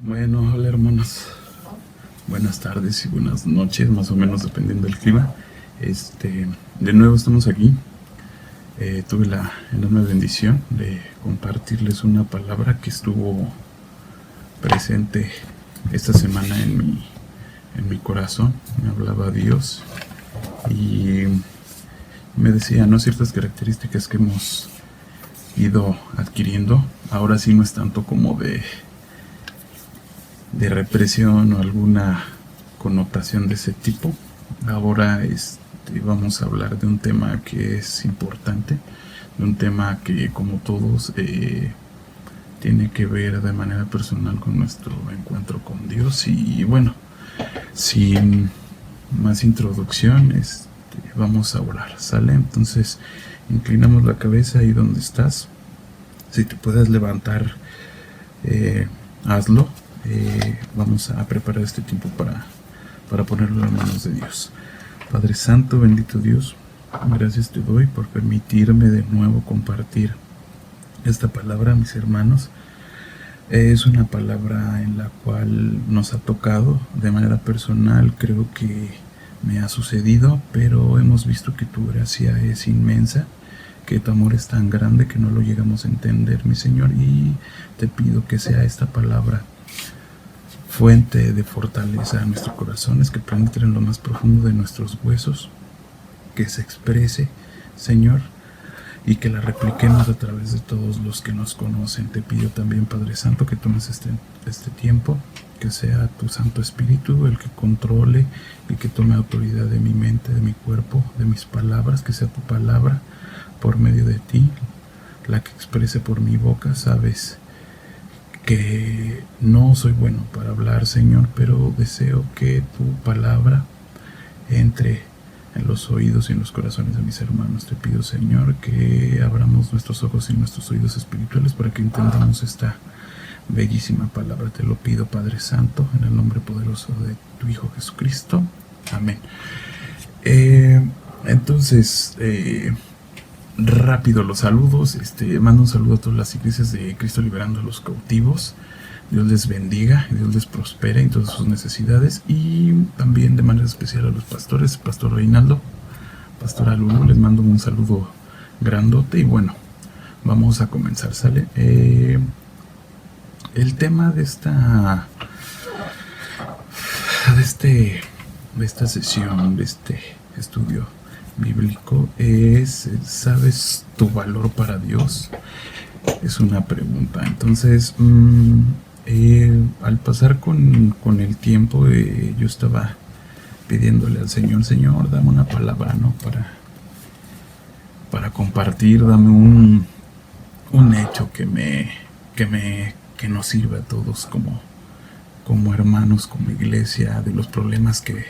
Bueno, hola hermanos, buenas tardes y buenas noches, más o menos dependiendo del clima. De nuevo estamos aquí. Tuve la enorme bendición de compartirles una palabra que estuvo presente esta semana en mi corazón. Me hablaba Dios y me decía, ¿no?, ciertas características que hemos ido adquiriendo. Ahora sí no es tanto como de represión o alguna connotación de ese tipo. Ahora vamos a hablar de un tema que es importante, de un tema que, como todos, tiene que ver de manera personal con nuestro encuentro con Dios. Y bueno, sin más introducción, vamos a orar, ¿sale? Entonces inclinamos la cabeza ahí donde estás. Si te puedes levantar, hazlo. Vamos a preparar este tiempo para ponerlo en manos de Dios. Padre Santo, bendito Dios, gracias te doy por permitirme de nuevo compartir esta palabra a mis hermanos. Es una palabra en la cual nos ha tocado de manera personal. Creo que me ha sucedido, pero hemos visto que tu gracia es inmensa, que tu amor es tan grande que no lo llegamos a entender, mi Señor, y te pido que sea esta palabra fuente de fortaleza a nuestros corazones, que penetre en lo más profundo de nuestros huesos, que se exprese, Señor, y que la repliquemos a través de todos los que nos conocen. Te pido también, Padre Santo, que tomes este tiempo, que sea tu Santo Espíritu el que controle y que tome autoridad de mi mente, de mi cuerpo, de mis palabras, que sea tu palabra por medio de ti la que exprese por mi boca. Sabes que no soy bueno para hablar, Señor, pero deseo que tu palabra entre en los oídos y en los corazones de mis hermanos. Te pido, Señor, que abramos nuestros ojos y nuestros oídos espirituales para que entendamos esta bellísima palabra. Te lo pido, Padre Santo, en el nombre poderoso de tu Hijo Jesucristo. Amén. Entonces, rápido los saludos. Mando un saludo a todas las iglesias de Cristo Liberando a los Cautivos. Dios les bendiga, Dios les prospere en todas sus necesidades, y también de manera especial a los pastores, Pastor Reinaldo, Pastora Lulu, les mando un saludo grandote. Y bueno, vamos a comenzar, ¿sale? El tema de esta sesión, de este estudio bíblico es: ¿sabes tu valor para Dios? Es una pregunta. Entonces, al pasar con el tiempo, yo estaba pidiéndole al Señor, dame una palabra, ¿no?, para compartir. Dame un hecho que nos sirva a todos como hermanos, como iglesia, de los problemas que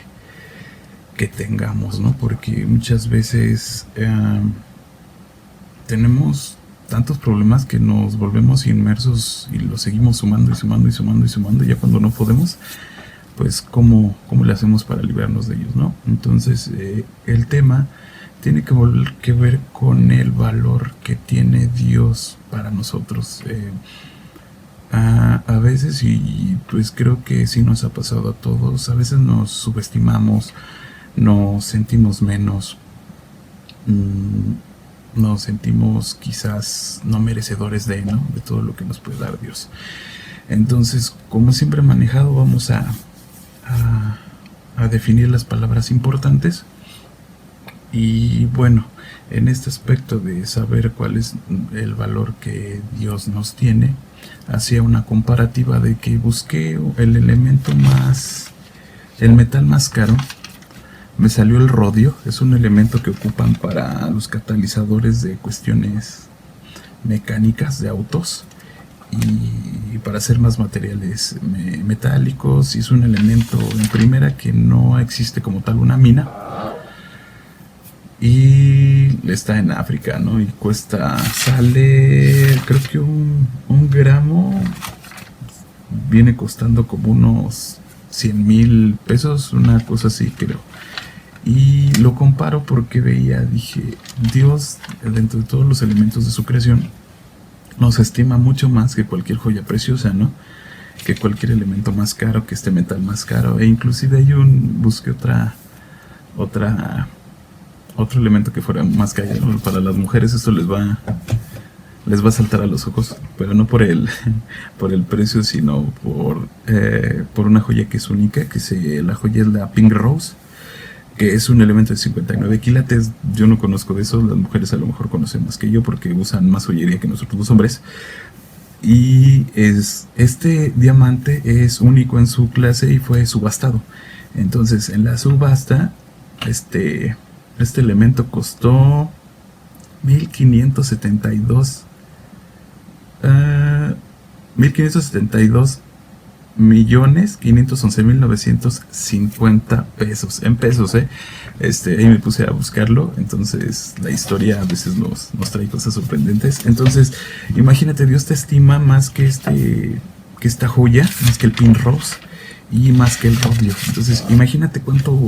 tengamos, ¿no? Porque muchas veces tenemos tantos problemas que nos volvemos inmersos y los seguimos sumando, y ya cuando no podemos, pues ¿cómo le hacemos para librarnos de ellos, no? Entonces, el tema tiene que ver con el valor que tiene Dios para nosotros. A veces, y pues creo que sí nos ha pasado a todos, a veces nos subestimamos, nos sentimos menos, nos sentimos quizás no merecedores de todo lo que nos puede dar Dios. Entonces, como siempre he manejado, vamos a definir las palabras importantes. Y bueno, en este aspecto de saber cuál es el valor que Dios nos tiene, hacía una comparativa de que busqué el metal más caro. Me salió el rodio. Es un elemento que ocupan para los catalizadores de cuestiones mecánicas de autos y para hacer más materiales metálicos. Y es un elemento en primera que no existe como tal una mina, y está en África, ¿no? Y sale, creo que un gramo viene costando como unos 100,000 pesos, una cosa así, creo. Y lo comparo porque dije, Dios, dentro de todos los elementos de su creación, nos estima mucho más que cualquier joya preciosa, ¿no? que cualquier elemento más caro, que este metal más caro, e inclusive busqué otro elemento que fuera más caro, ¿no? Para las mujeres esto les va a saltar a los ojos, pero no por el por el precio, sino por una joya que es única, la joya es la Pink Rose, que es un elemento de 59 quilates. Yo no conozco de eso, las mujeres a lo mejor conocen más que yo porque usan más joyería que nosotros los hombres. Y este diamante es único en su clase y fue subastado. Entonces en la subasta este elemento costó 1572 millones 511,950 pesos, en pesos, ahí me puse a buscarlo. Entonces la historia a veces nos trae cosas sorprendentes. Entonces imagínate, Dios te estima más que esta joya, más que el Pink Rose y más que el rodio. Entonces imagínate cuánto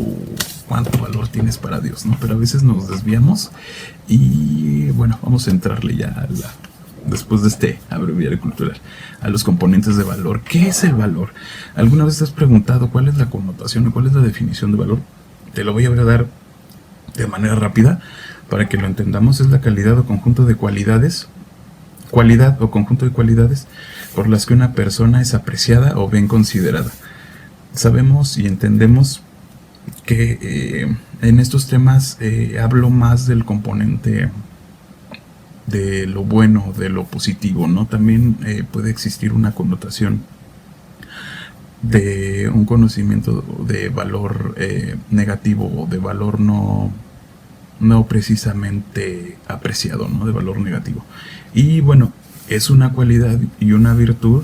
valor tienes para Dios, ¿no? Pero a veces nos desviamos. Y bueno, vamos a entrarle ya después de este abreviario cultural, a los componentes de valor. ¿Qué es el valor? ¿Alguna vez te has preguntado cuál es la connotación o cuál es la definición de valor? Te lo voy a dar de manera rápida para que lo entendamos. Es la calidad o conjunto de cualidades por las que una persona es apreciada o bien considerada. Sabemos y entendemos que en estos temas hablo más del componente de lo bueno, de lo positivo, ¿no? También puede existir una connotación de un conocimiento de valor negativo, o de valor no precisamente apreciado, ¿no? De valor negativo. Y bueno, es una cualidad y una virtud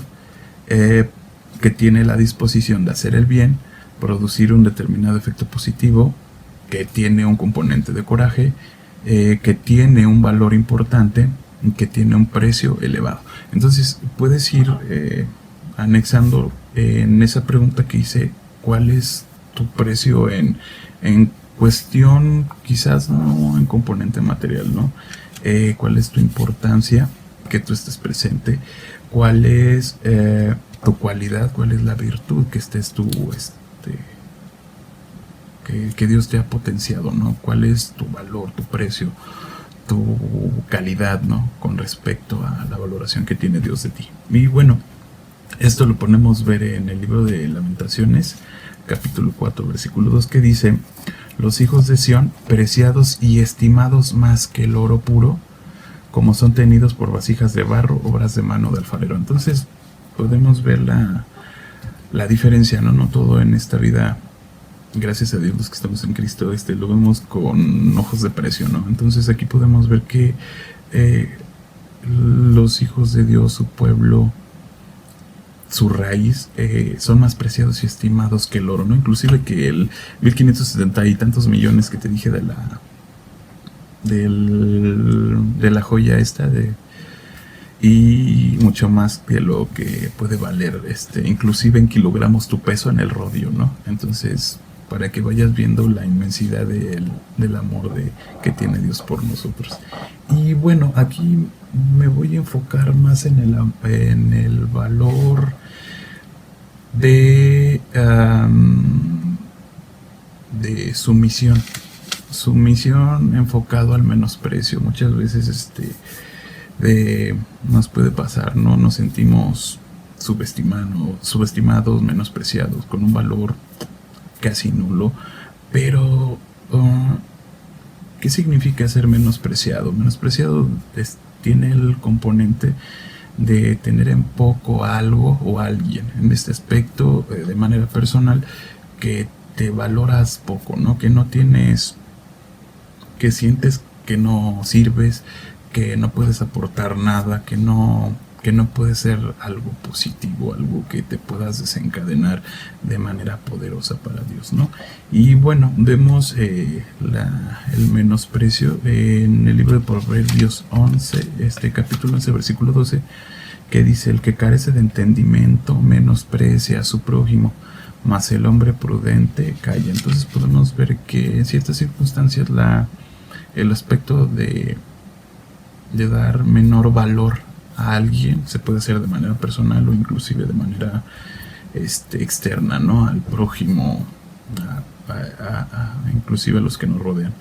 que tiene la disposición de hacer el bien, producir un determinado efecto positivo, que tiene un componente de coraje, que tiene un valor importante, que tiene un precio elevado. Entonces puedes ir anexando en esa pregunta que hice, ¿cuál es tu precio en cuestión, quizás no en componente material, ¿no? ¿Cuál es tu importancia, que tú estés presente? ¿Cuál es tu cualidad? ¿Cuál es la virtud que estés tú que Dios te ha potenciado, ¿no? ¿Cuál es tu valor, tu precio, tu calidad, ¿no? Con respecto a la valoración que tiene Dios de ti. Y bueno, esto lo podemos ver en el libro de Lamentaciones, capítulo 4, versículo 2, que dice: los hijos de Sión, preciados y estimados más que el oro puro, como son tenidos por vasijas de barro, obras de mano de alfarero. Entonces podemos ver la diferencia, ¿no? No todo en esta vida, gracias a Dios, los que estamos en Cristo, lo vemos con ojos de precio, ¿no? Entonces aquí podemos ver que los hijos de Dios, su pueblo, su raíz, son más preciados y estimados que el oro, ¿no? Inclusive que el 1570 y tantos millones que te dije de la joya y mucho más que lo que puede valer, inclusive en kilogramos, tu peso en el rodio, ¿no? Entonces, para que vayas viendo la inmensidad del amor que tiene Dios por nosotros. Y bueno, aquí me voy a enfocar más en el valor de sumisión. Sumisión enfocado al menosprecio. Muchas veces nos puede pasar, ¿no? Nos sentimos subestimados, menospreciados, con un valor casi nulo. Pero ¿qué significa ser menospreciado? Menospreciado tiene el componente de tener en poco algo o alguien. En este aspecto, de manera personal, que te valoras poco, ¿no? Que no tienes, que sientes que no sirves, que no puedes aportar nada, que no puede ser algo positivo, algo que te puedas desencadenar de manera poderosa para Dios, ¿no? Y bueno, vemos el menosprecio en el libro de Proverbios 11, capítulo 11, versículo 12, que dice: el que carece de entendimiento menosprecia a su prójimo, mas el hombre prudente calla. Entonces podemos ver que en ciertas circunstancias el aspecto de dar menor valor a alguien, se puede hacer de manera personal o inclusive de manera externa, ¿no? Al prójimo, inclusive a los que nos rodean.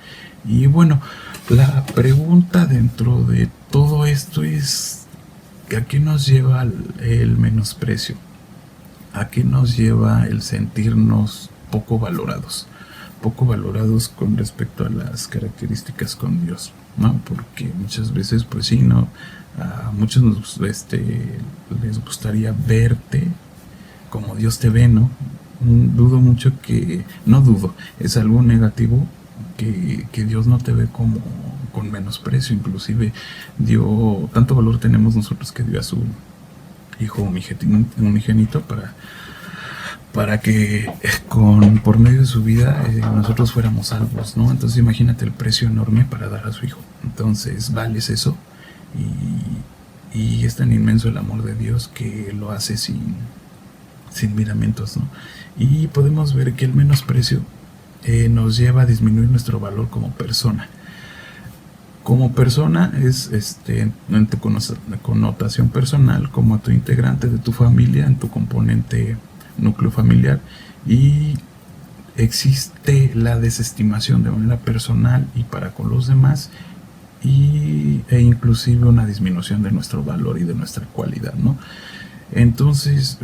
Y bueno, la pregunta dentro de todo esto es: ¿a qué nos lleva el menosprecio? ¿A qué nos lleva el sentirnos poco valorados? Poco valorados con respecto a las características con Dios, ¿no? Porque muchas veces, pues sí, ¿no? A muchos les gustaría verte como Dios te ve, ¿no? Dudo mucho que, no dudo, es algo negativo que Dios no te ve como con menosprecio. Inclusive dio, tanto valor tenemos nosotros que dio a su hijo unigénito para que por medio de su vida nosotros fuéramos salvos, ¿no? Entonces imagínate el precio enorme para dar a su hijo. Entonces vales eso, y es tan inmenso el amor de Dios que lo hace sin miramientos, ¿no? Y podemos ver que el menosprecio nos lleva a disminuir nuestro valor como persona. Como persona es en tu connotación personal, como a tu integrante de tu familia, en tu componente núcleo familiar, y existe la desestimación de manera personal y para con los demás, e inclusive una disminución de nuestro valor y de nuestra cualidad, ¿no? Entonces,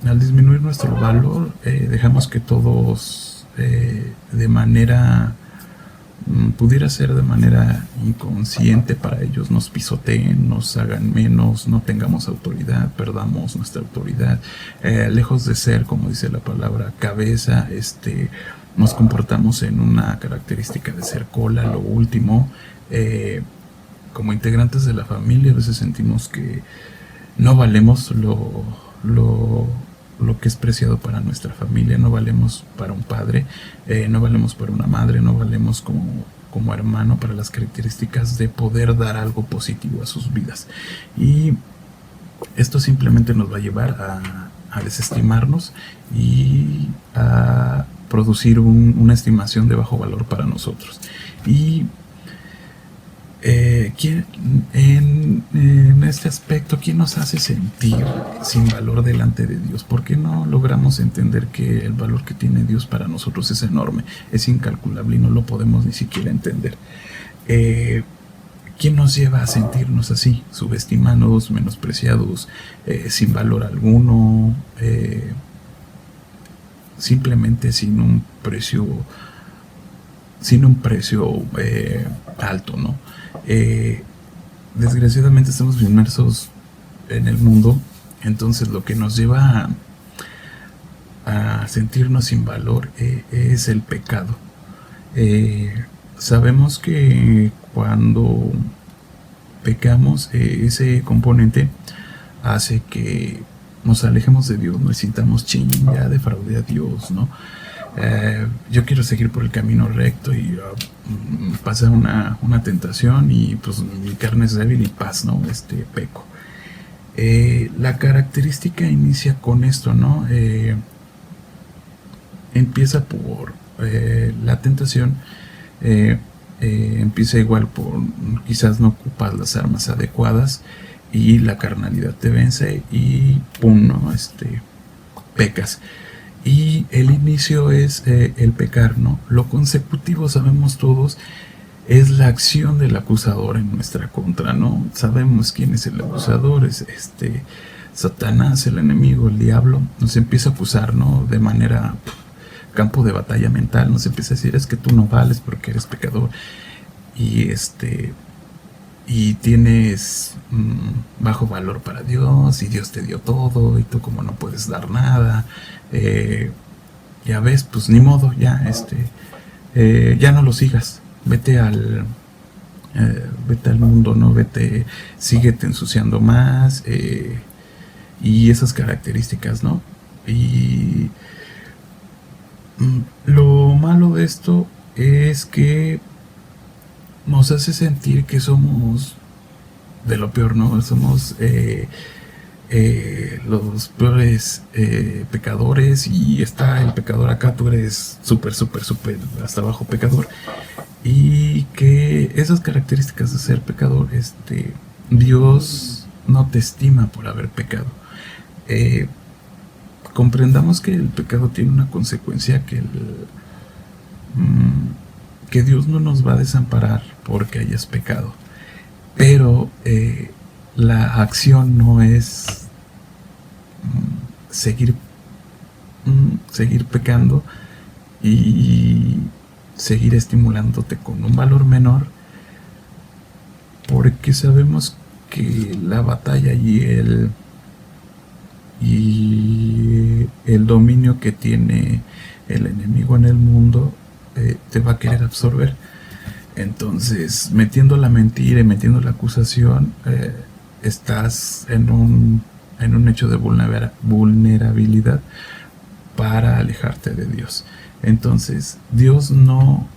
al disminuir nuestro valor, dejamos que todos de manera pudiera ser de manera inconsciente para ellos, nos pisoteen, nos hagan menos, no tengamos autoridad, perdamos nuestra autoridad, lejos de ser, como dice la palabra, cabeza, nos comportamos en una característica de ser cola, lo último. Como integrantes de la familia a veces sentimos que no valemos lo que es preciado para nuestra familia, no valemos para un padre, no valemos para una madre, no valemos como hermano para las características de poder dar algo positivo a sus vidas. Y esto simplemente nos va a llevar a desestimarnos y a producir una estimación de bajo valor para nosotros. Y en este aspecto, ¿quién nos hace sentir sin valor delante de Dios? ¿Por qué no logramos entender que el valor que tiene Dios para nosotros es enorme, es incalculable y no lo podemos ni siquiera entender? ¿Quién nos lleva a sentirnos así, subestimados, menospreciados, sin valor alguno, simplemente sin un precio alto, ¿no? Desgraciadamente estamos inmersos en el mundo, entonces lo que nos lleva a sentirnos sin valor es el pecado. Sabemos que cuando pecamos, ese componente hace que nos alejemos de Dios, nos sintamos ya defraudé a Dios, ¿no? Yo quiero seguir por el camino recto y pasa una tentación y pues mi carne es débil y ¿no? Peco. La característica inicia con esto, ¿no? Empieza por la tentación, empieza igual por quizás no ocupas las armas adecuadas y la carnalidad te vence y ¡pum!, ¿no? Pecas. Y el inicio es el pecar, ¿no? Lo consecutivo, sabemos todos, es la acción del acusador en nuestra contra, ¿no? Sabemos quién es el acusador, es Satanás, el enemigo, el diablo. Nos empieza a acusar, ¿no? De manera campo de batalla mental, nos empieza a decir: es que tú no vales porque eres pecador y tienes bajo valor para Dios, y Dios te dio todo y tú como no puedes dar nada, ya ves, pues ni modo, ya ya no lo sigas, vete al mundo, no, síguete ensuciando más, y esas características, ¿no? Y lo malo de esto es que nos hace sentir que somos de lo peor, ¿no? Somos los peores pecadores, y está el pecador acá, tú eres súper hasta abajo pecador, y que esas características de ser pecador, Dios no te estima por haber pecado. Comprendamos que el pecado tiene una consecuencia, que Dios no nos va a desamparar porque hayas pecado, pero la acción no es seguir pecando y seguir estimulándote con un valor menor, porque sabemos que la batalla y el dominio que tiene el enemigo en el mundo te va a querer absorber. Entonces, metiendo la mentira y metiendo la acusación, estás en un hecho de vulnerabilidad para alejarte de Dios. Entonces, Dios no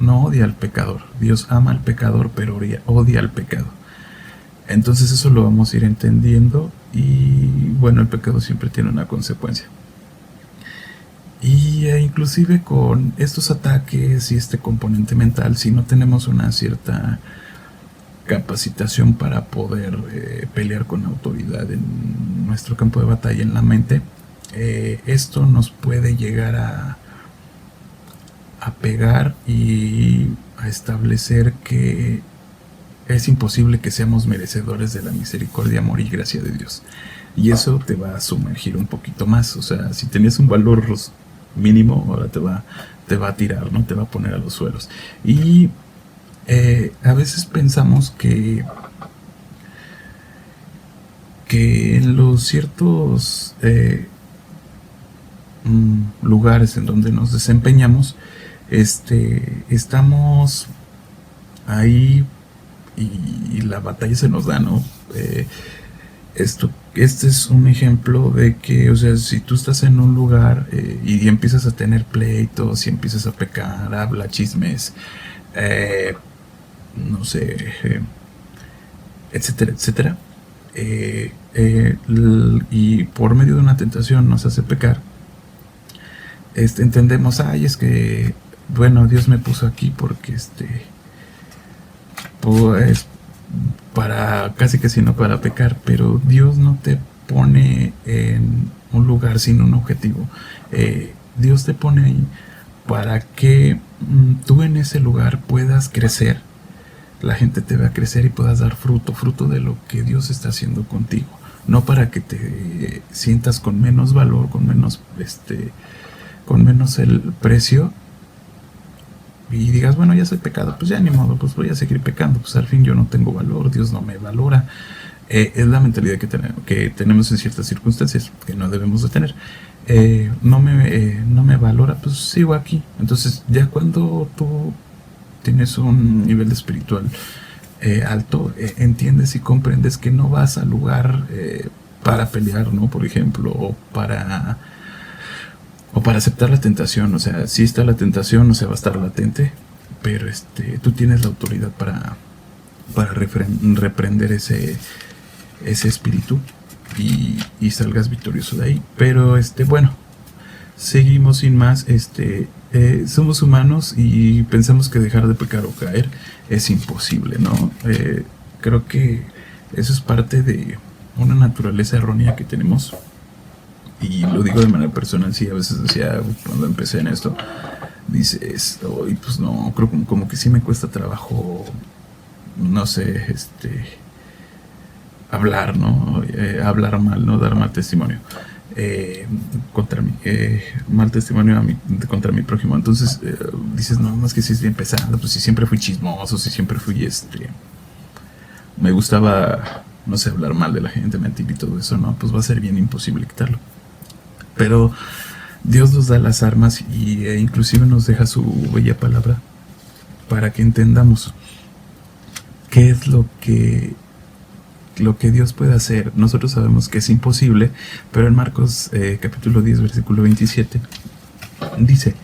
odia al pecador. Dios ama al pecador, pero odia al pecado. Entonces eso lo vamos a ir entendiendo, y bueno, el pecado siempre tiene una consecuencia. Y inclusive con estos ataques y este componente mental, si no tenemos una cierta capacitación para poder pelear con autoridad en nuestro campo de batalla, en la mente, esto nos puede llegar a pegar y a establecer que es imposible que seamos merecedores de la misericordia, amor y gracia de Dios. Y eso te va a sumergir un poquito más. O sea, si tenías un valor mínimo, ahora te va a tirar, ¿no? Te va a poner a los suelos. Y a veces pensamos que en los ciertos lugares en donde nos desempeñamos, estamos ahí y la batalla se nos da, ¿no? Este es un ejemplo de que, o sea, si tú estás en un lugar y empiezas a tener pleitos y empiezas a pecar, habla chismes, no sé, etcétera, etcétera, y por medio de una tentación nos hace pecar, entendemos, es que, bueno, Dios me puso aquí porque pues para casi que sino para pecar, pero Dios no te pone en un lugar sin un objetivo. Dios te pone ahí para que tú en ese lugar puedas crecer, la gente te vea crecer y puedas dar fruto de lo que Dios está haciendo contigo, no para que te sientas con menos valor, con menos el precio, y digas, bueno, ya soy pecado, pues ya ni modo, pues voy a seguir pecando, pues al fin yo no tengo valor, Dios no me valora. Es la mentalidad que tenemos en ciertas circunstancias, que no debemos de tener. No me valora, pues sigo aquí. Entonces ya cuando tú tienes un nivel espiritual alto, entiendes y comprendes que no vas al lugar para pelear, ¿no? Por ejemplo, o para aceptar la tentación. O sea, sí está la tentación, o sea, va a estar latente, pero tú tienes la autoridad para reprender ese espíritu y salgas victorioso de ahí. Pero bueno, seguimos sin más. Somos humanos y pensamos que dejar de pecar o caer es imposible, ¿no? Creo que eso es parte de una naturaleza errónea que tenemos. Y lo digo de manera personal, sí, a veces decía, cuando empecé en esto, dices, y pues no, creo como que sí me cuesta trabajo, no sé, hablar, ¿no? Hablar mal, ¿no? Dar mal testimonio contra mí, mal testimonio contra mi prójimo. Entonces dices, no, más que si es bien pesado, pues si siempre fui chismoso, si siempre fui me gustaba, no sé, hablar mal de la gente, mentir y todo eso, ¿no? Pues va a ser bien imposible quitarlo. Pero Dios nos da las armas y inclusive nos deja su bella palabra para que entendamos qué es lo que Dios puede hacer. Nosotros sabemos que es imposible, pero en Marcos capítulo 10 versículo 27 dice: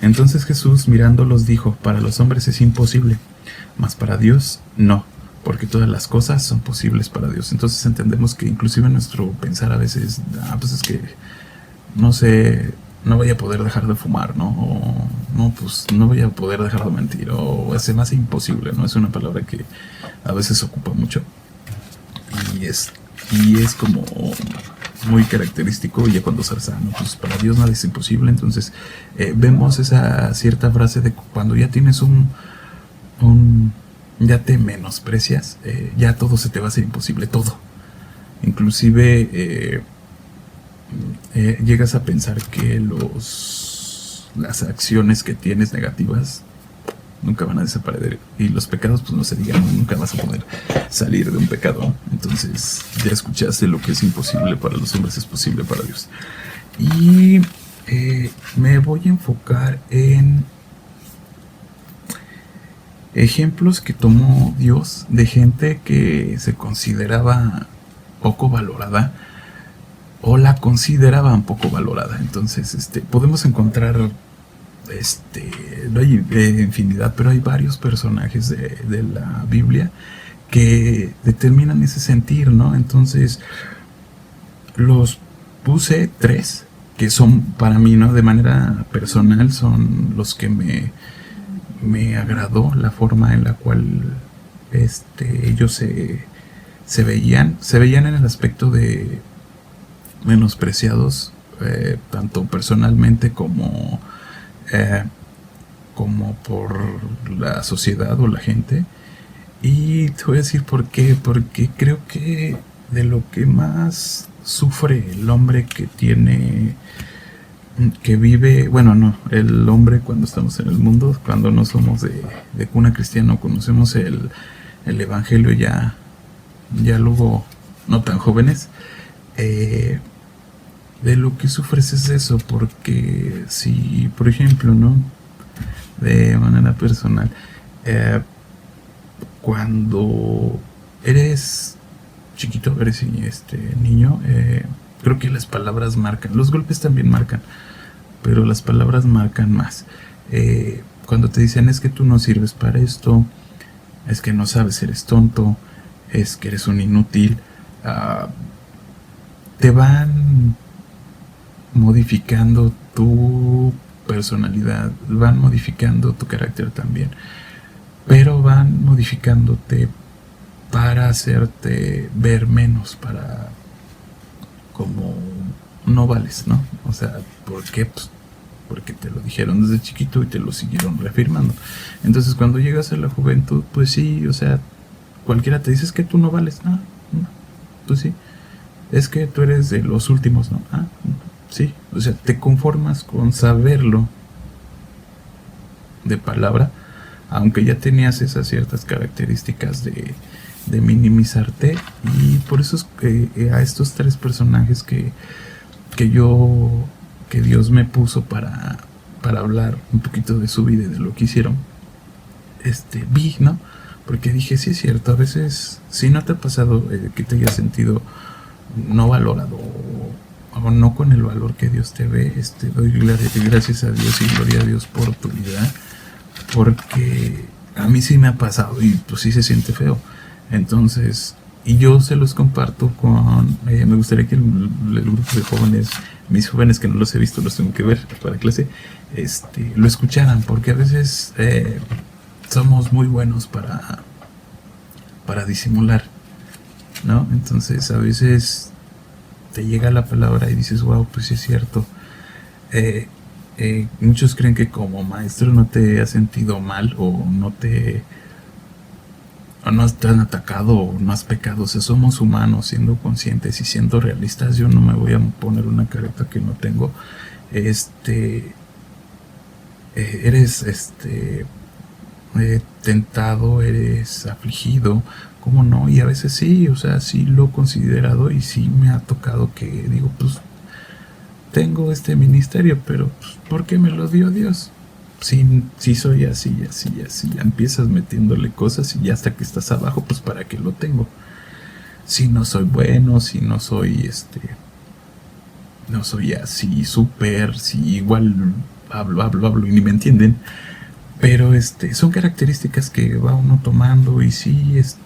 entonces Jesús mirándolos dijo, para los hombres es imposible, mas para Dios no, porque todas las cosas son posibles para Dios. Entonces entendemos que inclusive nuestro pensar a veces, pues es que no sé, no voy a poder dejar de fumar, ¿no? O no, pues no voy a poder dejar de mentir, o se me hace imposible, ¿no? Es una palabra que a veces ocupa mucho. y es como muy característico. Ya cuando sabes, no, pues para Dios nada es imposible. Entonces vemos esa cierta frase de cuando ya tienes ya te menosprecias, ya todo se te va a hacer imposible, todo. Inclusive llegas a pensar que las acciones que tienes negativas nunca van a desaparecer, y los pecados pues no se digan, nunca vas a poder salir de un pecado, ¿no? Entonces ya escuchaste, lo que es imposible para los hombres es posible para Dios. Y me voy a enfocar en ejemplos que tomó Dios de gente que se consideraba poco valorada o la consideraban poco valorada. Entonces podemos encontrar no hay infinidad, pero hay varios personajes de la Biblia que determinan ese sentir, ¿no? Entonces los puse 3 que son para mí, ¿no? De manera personal son los que me agradó la forma en la cual ellos se veían en el aspecto de menospreciados, tanto personalmente como por la sociedad o la gente. Y te voy a decir por qué. Porque creo que de lo que más sufre el hombre que vive, bueno, no, el hombre cuando estamos en el mundo, cuando no somos de cuna cristiana, conocemos el evangelio ya luego no tan jóvenes, de lo que sufres es eso. Porque si, por ejemplo, ¿no? De manera personal, cuando eres chiquito, eres niño, creo que las palabras marcan, los golpes también marcan, pero las palabras marcan más. Cuando te dicen es que tú no sirves para esto, es que no sabes, eres tonto, es que eres un inútil, te van modificando tu personalidad, van modificando tu carácter también, pero van modificándote para hacerte ver menos, para como no vales, ¿no? O sea, ¿por qué? Pues porque te lo dijeron desde chiquito y te lo siguieron reafirmando. Entonces cuando llegas a la juventud, pues sí, o sea, cualquiera te dice es que tú no vales, no, pues sí, es que tú eres de los últimos, ¿no? Sí, o sea, te conformas con saberlo de palabra, aunque ya tenías esas ciertas características de minimizarte. Y por eso es que a estos 3 personajes que Dios me puso para hablar un poquito de su vida y de lo que hicieron, vi, ¿no? Porque dije, sí es cierto, a veces, si no te ha pasado que te hayas sentido no valorado o no con el valor que Dios te ve, doy gracias a Dios y gloria a Dios por tu vida, porque a mí sí me ha pasado y pues sí se siente feo. Entonces, y yo se los comparto con, me gustaría que el grupo de jóvenes, mis jóvenes que no los he visto, los tengo que ver para clase, lo escucharan, porque a veces somos muy buenos para disimular, ¿no? Entonces a veces te llega la palabra y dices, wow, pues sí es cierto. Muchos creen que como maestro no te has sentido mal o no te han atacado o no has pecado. O sea, somos humanos, siendo conscientes y siendo realistas. Yo no me voy a poner una careta que no tengo. Eres tentado, eres afligido, ¿cómo no? Y a veces sí, o sea, sí lo he considerado y sí me ha tocado que digo, pues tengo este ministerio, pero pues, ¿por qué me lo dio Dios? Si soy así, ya empiezas metiéndole cosas y ya hasta que estás abajo, pues ¿para qué lo tengo? Si no soy bueno, si no soy no soy así súper, si igual hablo y ni me entienden. Pero son características que va uno tomando y sí, es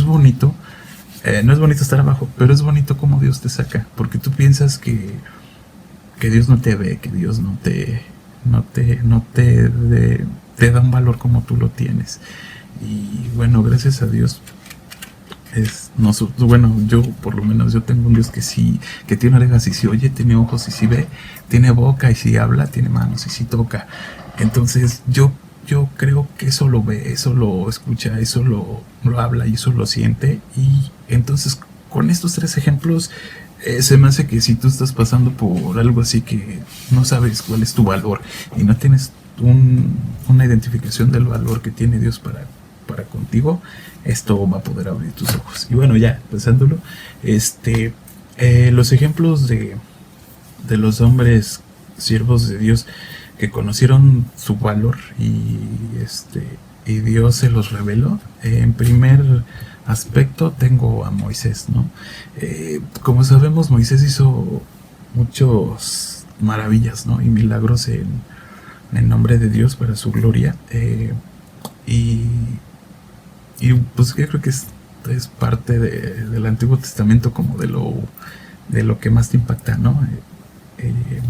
bonito. No es bonito estar abajo, pero es bonito como Dios te saca, porque tú piensas que Dios no te ve, que Dios no te da un valor como tú lo tienes. Y bueno, gracias a Dios Bueno, yo por lo menos yo tengo un Dios que sí, que tiene orejas y sí oye, tiene ojos y sí ve, tiene boca y sí habla, tiene manos y sí toca. Entonces yo creo que eso lo ve, eso lo escucha, eso lo habla y eso lo siente. Y entonces con estos tres ejemplos se me hace que si tú estás pasando por algo así que no sabes cuál es tu valor y no tienes una identificación del valor que tiene Dios para contigo, esto va a poder abrir tus ojos. Y bueno, ya pensándolo, los ejemplos de los hombres siervos de Dios que conocieron su valor y Dios se los reveló. En primer aspecto tengo a Moisés, ¿no? Como sabemos, Moisés hizo muchos maravillas, ¿no? Y milagros en nombre de Dios para su gloria. Y y pues yo creo que es parte del Antiguo Testamento como de lo que más te impacta, ¿no?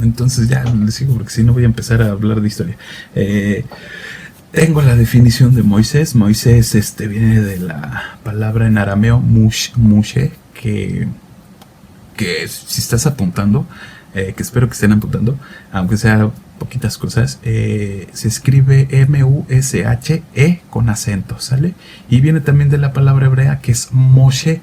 Entonces ya les sigo porque si no voy a empezar a hablar de historia. Tengo la definición de Moisés. Moisés viene de la palabra en arameo mushe, que si estás apuntando, que espero que estén apuntando, aunque sea poquitas cosas, se escribe M-U-S-H-E con acento, ¿sale? Y viene también de la palabra hebrea que es Moshe,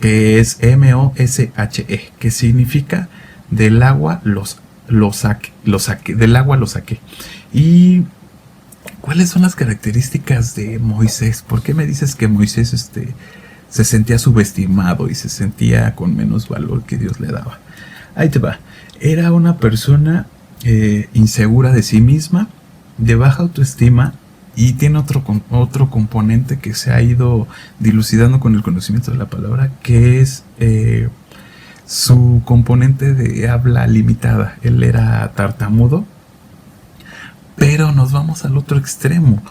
que es M-O-S-H-E, que significa del agua del agua lo saqué. ¿Y cuáles son las características de Moisés? ¿Por qué me dices que Moisés se sentía subestimado y se sentía con menos valor que Dios le daba? Ahí te va. Era una persona insegura de sí misma, de baja autoestima, y tiene otro componente que se ha ido dilucidando con el conocimiento de la palabra, que es su componente de habla limitada. Él era tartamudo, pero nos vamos al otro extremo.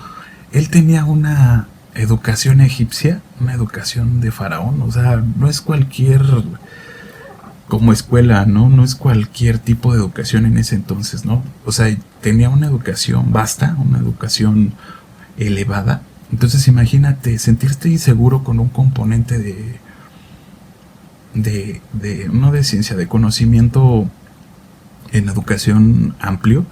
Él tenía una educación egipcia, una educación de faraón, o sea, no es cualquier como escuela, ¿no? No es cualquier tipo de educación en ese entonces, ¿no? O sea, tenía una educación vasta, una educación elevada. Entonces imagínate, sentirte inseguro con un componente no de ciencia, de conocimiento en educación amplio,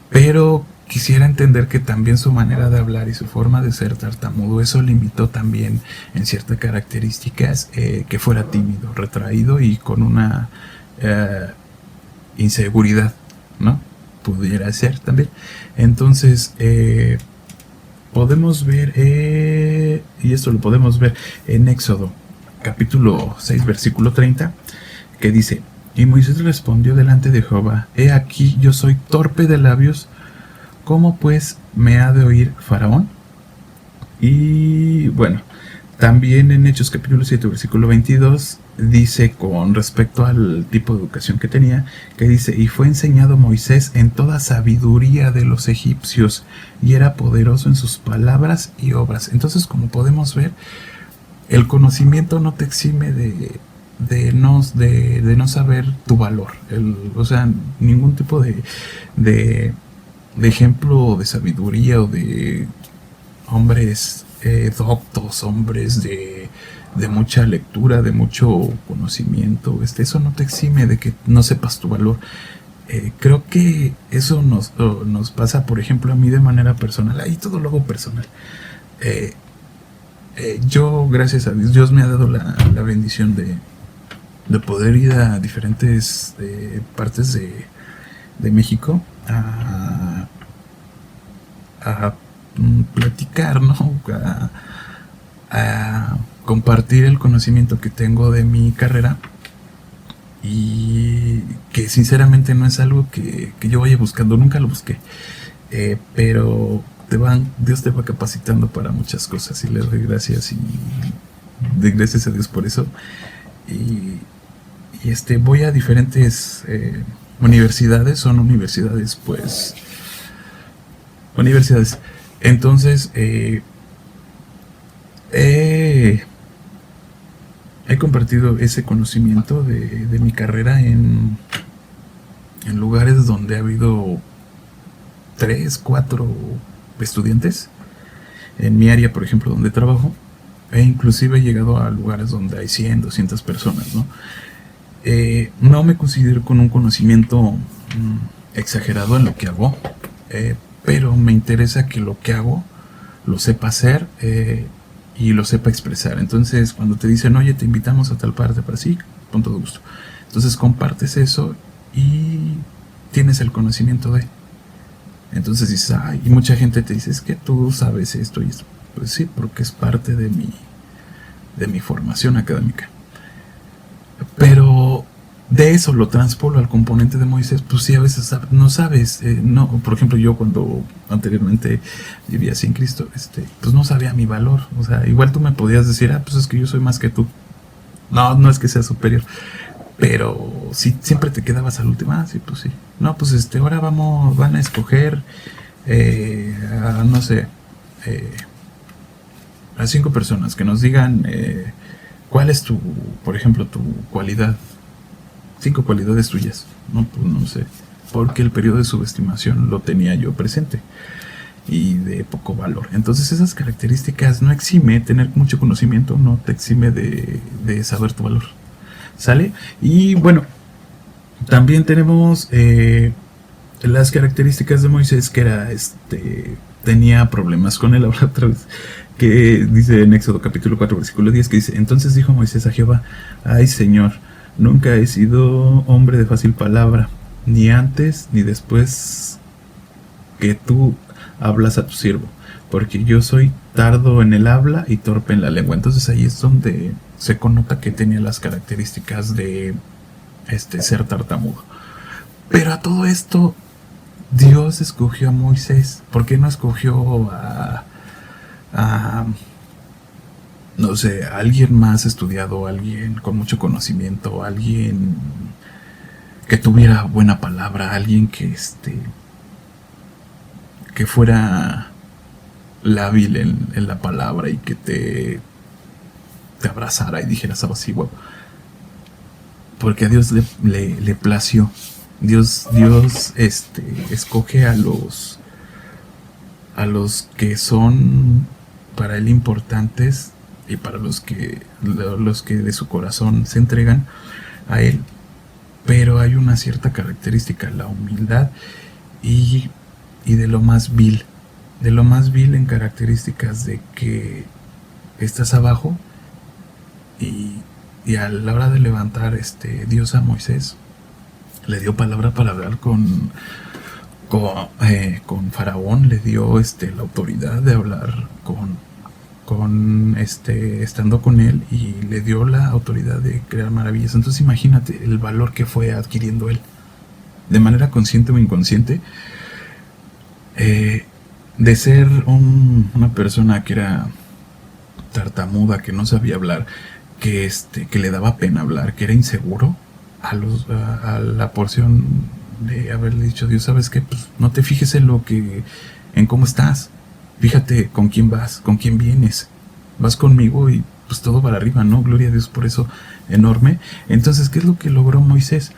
pero quisiera entender que también su manera de hablar y su forma de ser tartamudo, eso limitó también en ciertas características que fuera tímido, retraído y con una inseguridad, ¿no? Pudiera ser también. Entonces, podemos ver, y esto lo podemos ver en Éxodo, capítulo 6, versículo 30, que dice: y Moisés respondió delante de Jehová: he aquí, yo soy torpe de labios, ¿cómo pues me ha de oír Faraón? Y bueno, también en Hechos capítulo 7, versículo 22, dice con respecto al tipo de educación que tenía, que dice: y fue enseñado Moisés en toda sabiduría de los egipcios, y era poderoso en sus palabras y obras. Entonces, como podemos ver, el conocimiento no te exime de no saber tu valor. O sea, ningún tipo de ejemplo de sabiduría o de hombres doctos, hombres de mucha lectura, de mucho conocimiento, eso no te exime de que no sepas tu valor. Creo que eso nos pasa, por ejemplo, a mí de manera personal. Ahí todo lo hago personal. Yo, gracias a Dios, Dios me ha dado la bendición de poder ir a diferentes partes de México a platicar, ¿no? A compartir el conocimiento que tengo de mi carrera, y que sinceramente no es algo que yo vaya buscando, nunca lo busqué, pero Dios te va capacitando para muchas cosas, y le doy gracias y doy gracias a Dios por eso. Y voy a diferentes universidades, son universidades, pues universidades. Entonces he compartido ese conocimiento de mi carrera en lugares donde ha habido 3, 4 estudiantes. En mi área, por ejemplo, donde trabajo, E inclusive he llegado a lugares donde hay 100, 200 personas, ¿no? No me considero con un conocimiento exagerado en lo que hago, pero me interesa que lo que hago lo sepa hacer y lo sepa expresar. Entonces, cuando te dicen, oye, te invitamos a tal parte para sí, con todo gusto. Entonces compartes eso y tienes el conocimiento de. Entonces dices, ay, y mucha gente te dice, es que tú sabes esto y esto. Pues sí, porque es parte de mi formación académica. Pero de eso lo transpolo al componente de Moisés, pues sí, a veces no sabes, no, por ejemplo, yo cuando anteriormente vivía sin Cristo, pues no sabía mi valor. O sea, igual tú me podías decir, pues es que yo soy más que tú. No, no es que sea superior, pero si siempre te quedabas al último, sí, pues sí. No, pues ahora van a escoger, no sé, a 5 personas que nos digan cuál es por ejemplo, tu cualidad. 5 cualidades tuyas. No, pues no sé. Porque el periodo de subestimación lo tenía yo presente y de poco valor. Entonces esas características no exime tener mucho conocimiento, no te exime de saber tu valor. ¿Sale? Y bueno, también tenemos las características de Moisés, que era tenía problemas con él. Ahora otra vez, que dice en Éxodo capítulo 4 versículo 10, que dice, entonces dijo Moisés a Jehová, ay Señor, nunca he sido hombre de fácil palabra, ni antes ni después que tú hablas a tu siervo, porque yo soy tardo en el habla y torpe en la lengua. Entonces ahí es donde se connota que tenía las características de ser tartamudo. Pero a todo esto, Dios escogió a Moisés. ¿Por qué no escogió a no sé, a alguien más estudiado, alguien con mucho conocimiento, alguien que tuviera buena palabra, alguien que fuera lábil en la palabra y que te abrazara y dijeras algo así, wow? Porque a Dios le plació. Dios escoge a los que son para él importantes y para los que de su corazón se entregan a él. Pero hay una cierta característica, la humildad y de lo más vil en características de que estás abajo y a la hora de levantar Dios a Moisés le dio palabra para hablar con Faraón, le dio la autoridad de hablar estando con él, y le dio la autoridad de crear maravillas. Entonces imagínate el valor que fue adquiriendo él, de manera consciente o inconsciente, de ser una persona que era tartamuda, que no sabía hablar, que le daba pena hablar, que era inseguro, a la porción de haberle dicho a Dios, ¿sabes qué? Pues no te fijes en cómo estás, fíjate con quién vas, con quién vienes, vas conmigo y pues todo para arriba, ¿no? Gloria a Dios por eso enorme. Entonces, ¿qué es lo que logró Moisés?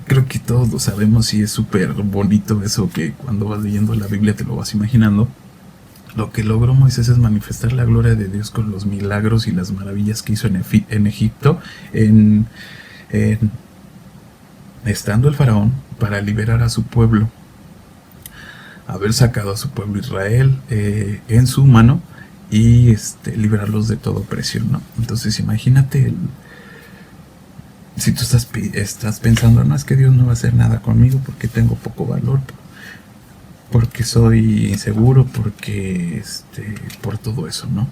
Creo que todos lo sabemos y es súper bonito eso, que cuando vas leyendo la Biblia te lo vas imaginando. Lo que logró Moisés es manifestar la gloria de Dios con los milagros y las maravillas que hizo en Egipto, estando el faraón, para liberar a su pueblo, haber sacado a su pueblo Israel en su mano y liberarlos de toda opresión, ¿no? Entonces imagínate si tú estás pensando, no, es que Dios no va a hacer nada conmigo porque tengo poco valor, porque soy inseguro, porque por todo eso, ¿no?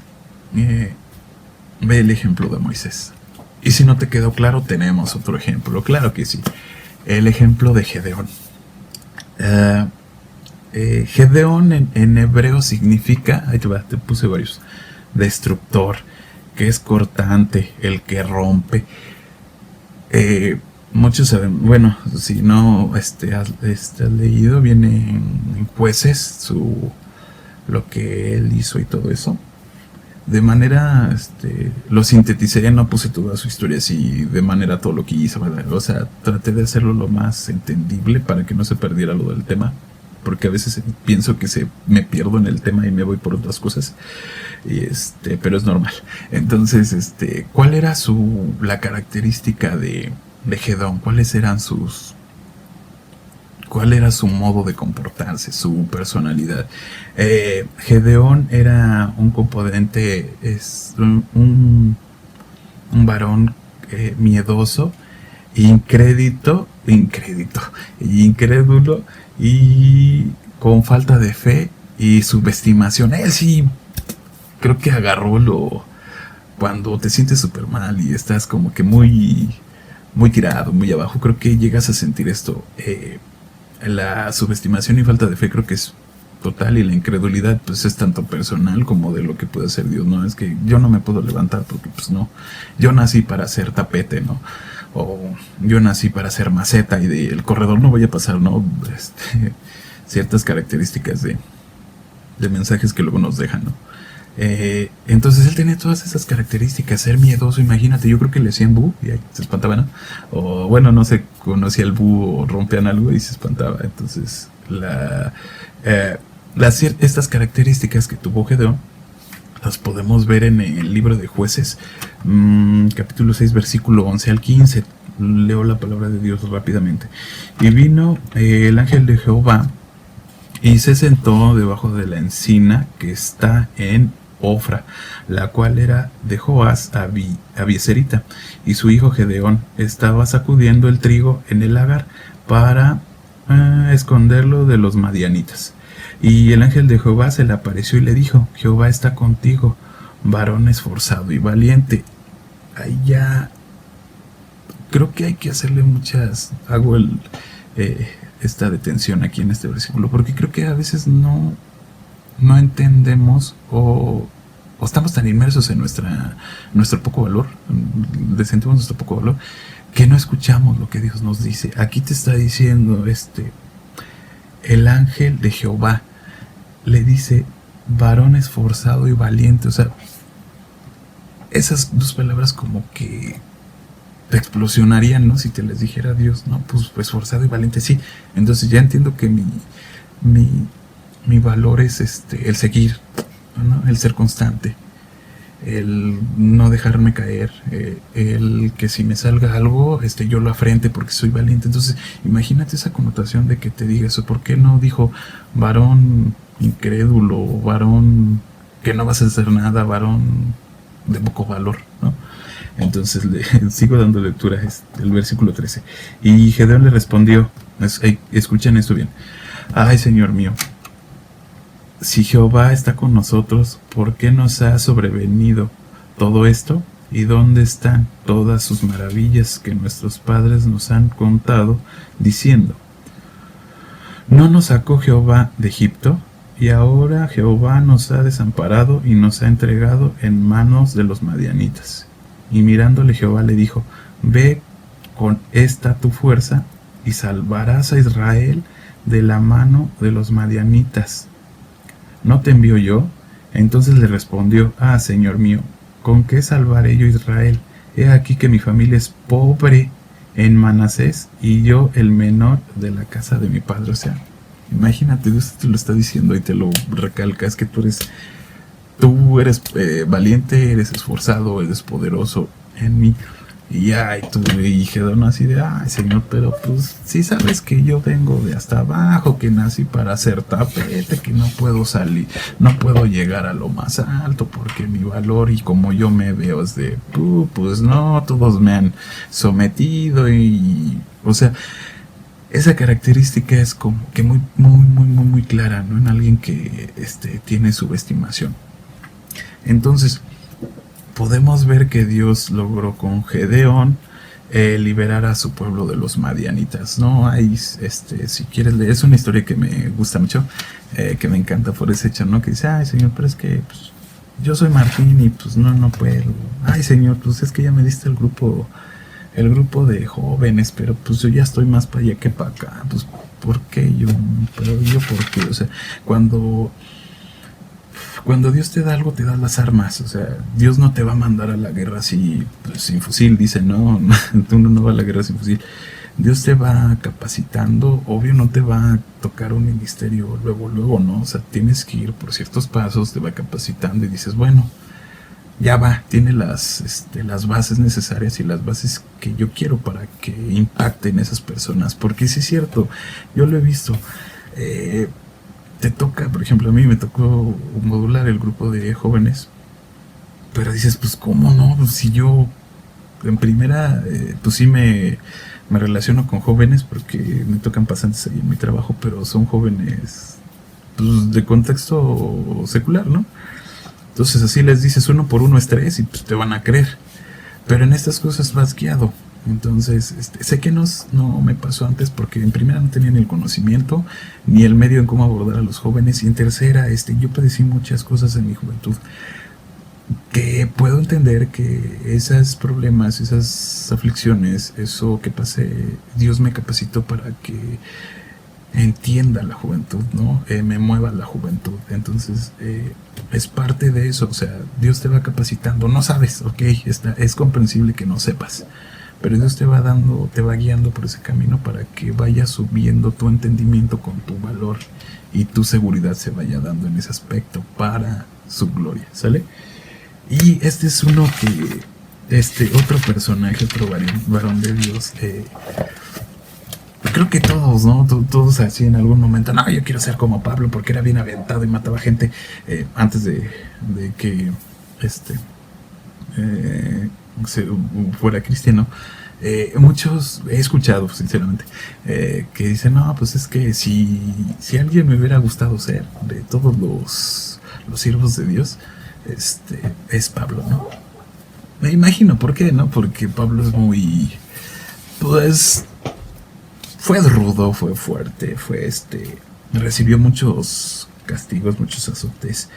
Ve el ejemplo de Moisés. Y si no te quedó claro, tenemos otro ejemplo. Claro que sí. El ejemplo de Gedeón. Gedeón en hebreo significa, ahí te puse varios, destructor, que es cortante, el que rompe. Muchos saben, bueno, si no has leído, viene en Jueces lo que él hizo y todo eso. De manera, lo sinteticé, no puse toda su historia así, de manera todo lo que hizo, ¿verdad? O sea, traté de hacerlo lo más entendible para que no se perdiera lo del tema. porque a veces pienso que me pierdo en el tema y me voy por otras cosas, pero es normal. Entonces, ¿cuál era la característica de Gedeón? ¿Cuál era su modo de comportarse, su personalidad? Gedeón era un componente, un varón miedoso, incrédulo y con falta de fe y subestimación. Él sí, creo que agarró cuando te sientes súper mal y estás como que muy, muy tirado, muy abajo. Creo que llegas a sentir esto. La subestimación y falta de fe creo que es total, y la incredulidad pues es tanto personal como de lo que puede hacer Dios, ¿no? Es que yo no me puedo levantar porque pues no, yo nací para ser tapete, ¿no? O yo nací para ser maceta y del corredor no voy a pasar, ¿no? Ciertas características de mensajes que luego nos dejan, ¿no? Entonces él tenía todas esas características, ser miedoso, imagínate, yo creo que le hacían bu y ahí se espantaba, ¿no? O bueno, no sé, conocía el bu o rompían algo y se espantaba. Entonces estas características que tuvo Gedeón las podemos ver en el libro de Jueces, capítulo 6, versículo 11 al 15. Leo la palabra de Dios rápidamente. Y vino el ángel de Jehová y se sentó debajo de la encina que está en Ofra, la cual era de Joás Abieserita, y su hijo Gedeón estaba sacudiendo el trigo en el lagar para esconderlo de los madianitas. Y el ángel de Jehová se le apareció y le dijo: Jehová está contigo, varón esforzado y valiente. Ahí ya creo que hay que hacerle esta detención aquí en este versículo, porque creo que a veces no entendemos o estamos tan inmersos en nuestro poco valor, sentimos nuestro poco valor, que no escuchamos lo que Dios nos dice. Aquí te está diciendo el ángel de Jehová le dice varón esforzado y valiente. O sea, esas dos palabras como que te explosionarían, ¿no? Si te les dijera Dios, no, pues esforzado y valiente, sí. Entonces ya entiendo que mi valor es el seguir, ¿no? El ser constante, el no dejarme caer, el que si me salga algo, yo lo afrente porque soy valiente. Entonces, imagínate esa connotación de que te diga eso. ¿Por qué no dijo varón incrédulo, varón que no vas a hacer nada, varón de poco valor, ¿no? Entonces sigo dando lectura, el versículo 13. Y Gedeón le respondió, escuchen esto bien: ay, Señor mío, si Jehová está con nosotros, ¿por qué nos ha sobrevenido todo esto? ¿Y dónde están todas sus maravillas que nuestros padres nos han contado, diciendo: ¿no nos sacó Jehová de Egipto? Y ahora Jehová nos ha desamparado y nos ha entregado en manos de los madianitas. Y mirándole Jehová le dijo: ve con esta tu fuerza y salvarás a Israel de la mano de los madianitas. ¿No te envío yo? Entonces le respondió: ah, Señor mío, ¿con qué salvaré yo a Israel? He aquí que mi familia es pobre en Manasés y yo el menor de la casa de mi padre. O sea, imagínate, Dios te lo está diciendo y te lo recalca. Es que tú eres valiente, eres esforzado, eres poderoso en mí. Y Gedeón así de: ay, Señor, pero pues sí sabes que yo vengo de hasta abajo, que nací para ser tapete, que no puedo salir, no puedo llegar a lo más alto porque mi valor y como yo me veo es de pues no, todos me han sometido. Y o sea, esa característica es como que muy, muy, muy, muy, muy clara, ¿no? En alguien que tiene subestimación. Entonces, podemos ver que Dios logró con Gedeón liberar a su pueblo de los madianitas, ¿no? Hay, si quieres leer, es una historia que me gusta mucho, que me encanta por ese hecho, ¿no? Que dice: ay, Señor, pero es que pues, yo soy Martín y pues no puedo. Ay, Señor, pues es que ya me diste el grupo de jóvenes, pero pues yo ya estoy más para allá que para acá. Pues, ¿por qué yo? Pero yo, ¿por qué? O sea, cuando Dios te da algo, te da las armas. O sea, Dios no te va a mandar a la guerra así, pues, sin fusil. Dice: no, tú no vas a la guerra sin fusil. Dios te va capacitando. Obvio no te va a tocar un ministerio luego, ¿no? O sea, tienes que ir por ciertos pasos, te va capacitando y dices, bueno, ya va, tiene las bases necesarias y las bases que yo quiero para que impacten esas personas. Porque sí es cierto, yo lo he visto. Te toca, por ejemplo, a mí me tocó modular el grupo de jóvenes, pero dices, pues, ¿cómo no? Pues, si yo, en primera, pues sí me relaciono con jóvenes porque me tocan pasantes ahí en mi trabajo, pero son jóvenes, pues, de contexto secular, ¿no? Entonces así les dices uno por uno es tres y pues te van a creer. Pero en estas cosas vas guiado. Entonces, sé que no me pasó antes porque en primera no tenía ni el conocimiento ni el medio en cómo abordar a los jóvenes, y en tercera, yo padecí muchas cosas en mi juventud que puedo entender que esos problemas, esas aflicciones, eso que pasé, Dios me capacitó para que entienda la juventud, ¿no? Me mueva la juventud. Entonces, es parte de eso. O sea, Dios te va capacitando. No sabes, ok, es comprensible que no sepas, pero Dios te va dando, te va guiando por ese camino para que vaya subiendo tu entendimiento con tu valor y tu seguridad se vaya dando en ese aspecto para su gloria, ¿sale? Y este es uno que, otro personaje, otro varón de Dios, creo que todos, ¿no? Todos así en algún momento, no, yo quiero ser como Pablo porque era bien aventado y mataba gente antes de que se fuera cristiano. Muchos he escuchado, sinceramente, que dicen, no, pues es que si alguien me hubiera gustado ser de todos los siervos de Dios, es Pablo, ¿no? Me imagino, ¿por qué? ¿No? Porque Pablo es muy, pues, fue rudo, fue fuerte, recibió muchos castigos, muchos azotes,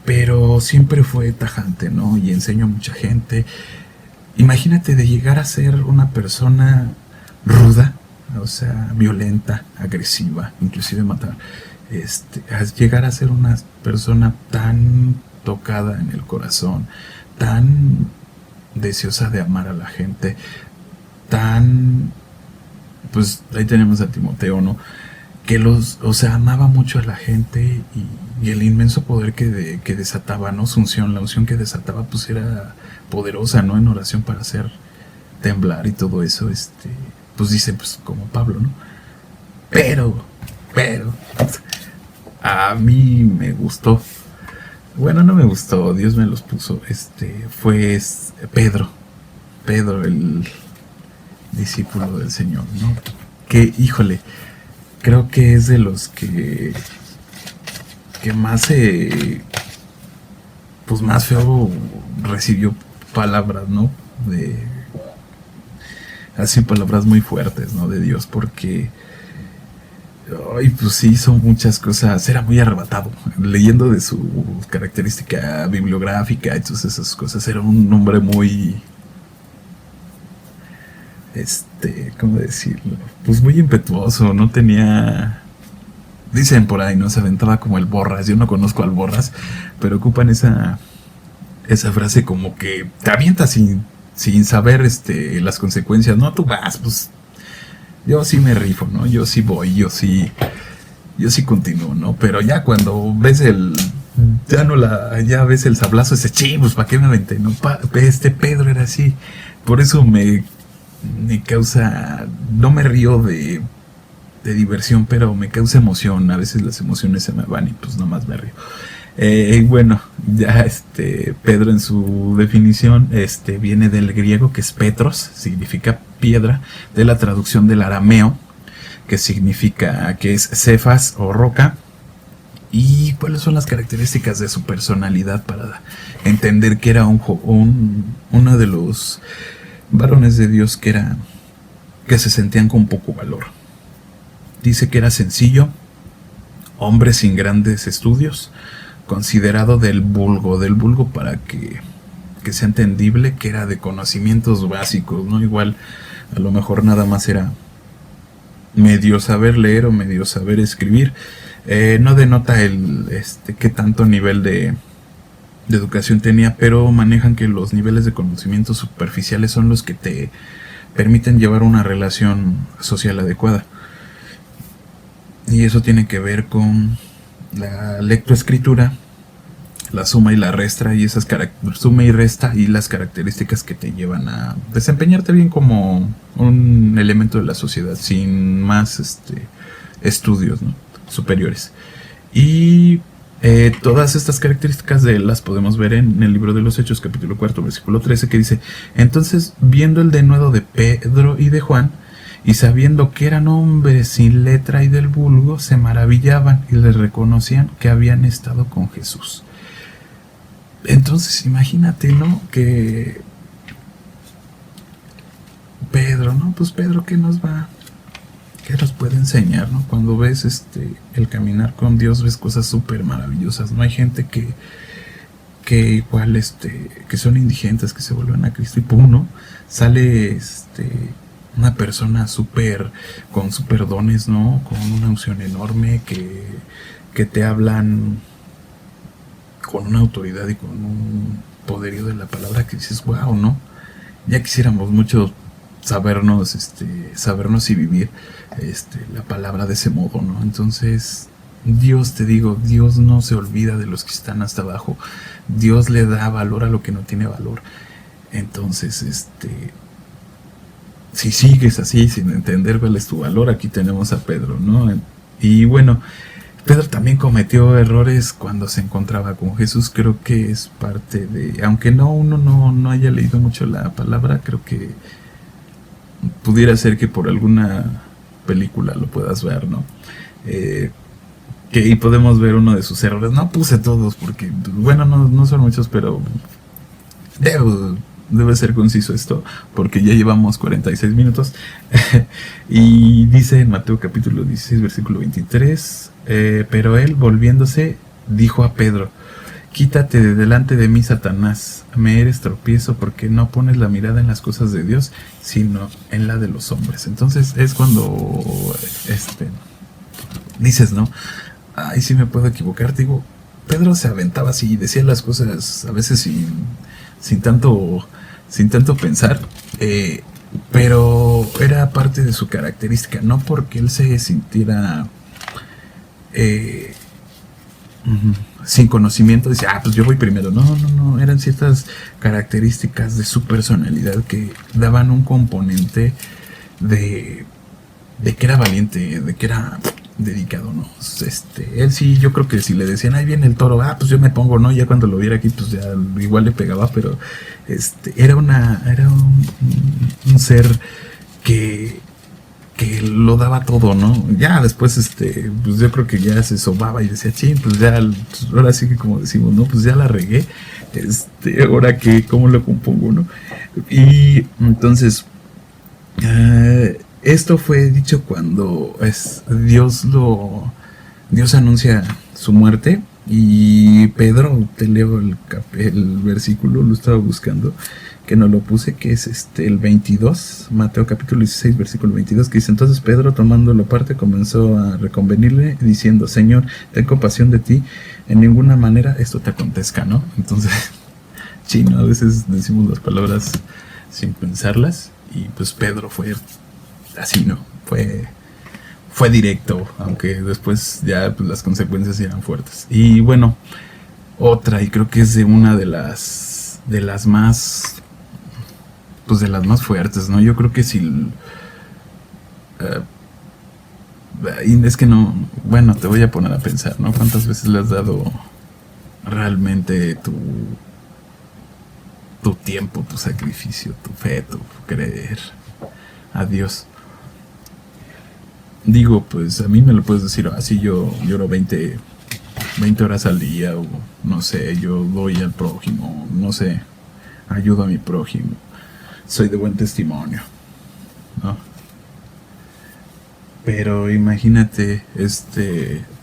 pero siempre fue tajante, ¿no? Y enseñó a mucha gente. Imagínate de llegar a ser una persona ruda, o sea, violenta, agresiva, inclusive matar, a llegar a ser una persona tan tocada en el corazón, tan deseosa de amar a la gente, tan, pues ahí tenemos a Timoteo, ¿no? Que o sea, amaba mucho a la gente, y el inmenso poder que desataba, ¿no? Su unción, la unción que desataba, pues era poderosa, ¿no? En oración para hacer temblar y todo eso, pues dice, pues como Pablo, ¿no? Pero, a mí me gustó. Bueno, no me gustó, Dios me los puso. Fue Pedro, el discípulo del Señor, ¿no? Que, híjole, creo que es de los que más pues más feo recibió palabras, ¿no? Así palabras muy fuertes, ¿no? De Dios, porque ay, pues sí, hizo muchas cosas, era muy arrebatado. Leyendo de su característica bibliográfica y todas esas cosas, era un hombre muy, ¿cómo decirlo? Pues muy impetuoso, no tenía, dicen por ahí, ¿no? Se aventaba como el Borras. Yo no conozco al Borras, pero ocupan esa frase como que te avientas sin saber las consecuencias. No, tú vas, pues yo sí me rifo, ¿no? Yo sí voy, yo sí continúo, ¿no? Pero ya cuando ves ya ves el sablazo ese, pues ¿para qué me aventé? ¿No? Pedro era así. Por eso me causa, no me río de diversión, pero me causa emoción. A veces las emociones se me van y pues nomás me río. Bueno, ya Pedro, en su definición, viene del griego, que es Petros, significa piedra, de la traducción del arameo, que significa, que es Cefas o roca. ¿Y cuáles son las características de su personalidad para entender que era uno de los varones de Dios que se sentían con poco valor? Dice que era sencillo, hombre sin grandes estudios, considerado del vulgo para que sea entendible, que era de conocimientos básicos, ¿no? Igual, a lo mejor nada más era medio saber leer o medio saber escribir. No denota qué tanto nivel de educación tenía, pero manejan que los niveles de conocimiento superficiales son los que te permiten llevar una relación social adecuada. Y eso tiene que ver con la lectoescritura, la suma y la resta, y esas suma y resta y las características que te llevan a desempeñarte bien como un elemento de la sociedad sin más estudios, ¿no?, superiores. Y todas estas características las podemos ver en el libro de los Hechos, capítulo 4, versículo 13, que dice: entonces, viendo el denuedo de Pedro y de Juan, y sabiendo que eran hombres sin letra y del vulgo, se maravillaban y les reconocían que habían estado con Jesús. Entonces imagínate, ¿no?, que Pedro, ¿no? Pues Pedro, ¿qué nos puede enseñar, ¿no? Cuando ves el caminar con Dios, ves cosas súper maravillosas, ¿no? Hay gente que igual que son indigentes, que se vuelven a Cristo, y pum, ¿no?, sale una persona con super dones, ¿no?, con una unción enorme, que te hablan con una autoridad y con un poderío de la palabra que dices, wow, ¿no? Ya quisiéramos mucho sabernos y vivir la palabra de ese modo, ¿no? Entonces, Dios, te digo, Dios no se olvida de los que están hasta abajo. Dios le da valor a lo que no tiene valor. Entonces, si sigues así sin entender cuál es tu valor, aquí tenemos a Pedro, ¿no? Y bueno, Pedro también cometió errores cuando se encontraba con Jesús. Creo que es parte de, aunque uno no haya leído mucho la palabra, creo que pudiera ser que por alguna película lo puedas ver, ¿no? Y podemos ver uno de sus errores. No puse todos porque, bueno, no son muchos, pero debe ser conciso esto, porque ya llevamos 46 minutos. Y dice en Mateo capítulo 16, versículo 23, pero él, volviéndose, dijo a Pedro: quítate de delante de mí, Satanás, me eres tropiezo, porque no pones la mirada en las cosas de Dios, sino en la de los hombres. Entonces es cuando dices, ¿no?, ay, sí me puedo equivocar. Digo, Pedro se aventaba así y decía las cosas a veces sin tanto pensar, pero era parte de su característica, no porque él se sintiera sin conocimiento, decía, pues yo voy primero. No, eran ciertas características de su personalidad que daban un componente de que era valiente, de que era dedicado, ¿no? Él sí, yo creo que si le decían, ahí viene el toro, pues yo me pongo, ¿no? Ya cuando lo viera aquí, pues ya igual le pegaba, pero era un ser que lo daba todo, ¿no? Ya después, pues yo creo que ya se sobaba y decía, pues ya, ahora sí que como decimos, ¿no? Pues ya la regué, ahora que, ¿cómo lo compongo, no? Y entonces, esto fue dicho cuando Dios anuncia su muerte. Y Pedro, te leo el versículo, lo estaba buscando, que no lo puse, que es el 22, Mateo capítulo 16, versículo 22, que dice: entonces Pedro, tomándolo aparte, comenzó a reconvenirle, diciendo: Señor, ten compasión de ti, en ninguna manera esto te acontezca, ¿no? Entonces, a veces decimos las palabras sin pensarlas, y pues Pedro fue así, ¿no? Fue directo, aunque después ya pues, las consecuencias eran fuertes. Y bueno, otra, y creo que es de una de las más, pues de las más fuertes, ¿no? Yo creo que si es que no, bueno, te voy a poner a pensar, ¿no? ¿Cuántas veces le has dado realmente tu tiempo, tu sacrificio, tu fe, tu creer a Dios? Digo, pues a mí me lo puedes decir, así yo lloro 20 horas al día, o no sé, yo doy al prójimo, no sé, ayudo a mi prójimo, soy de buen testimonio, ¿no? Pero imagínate,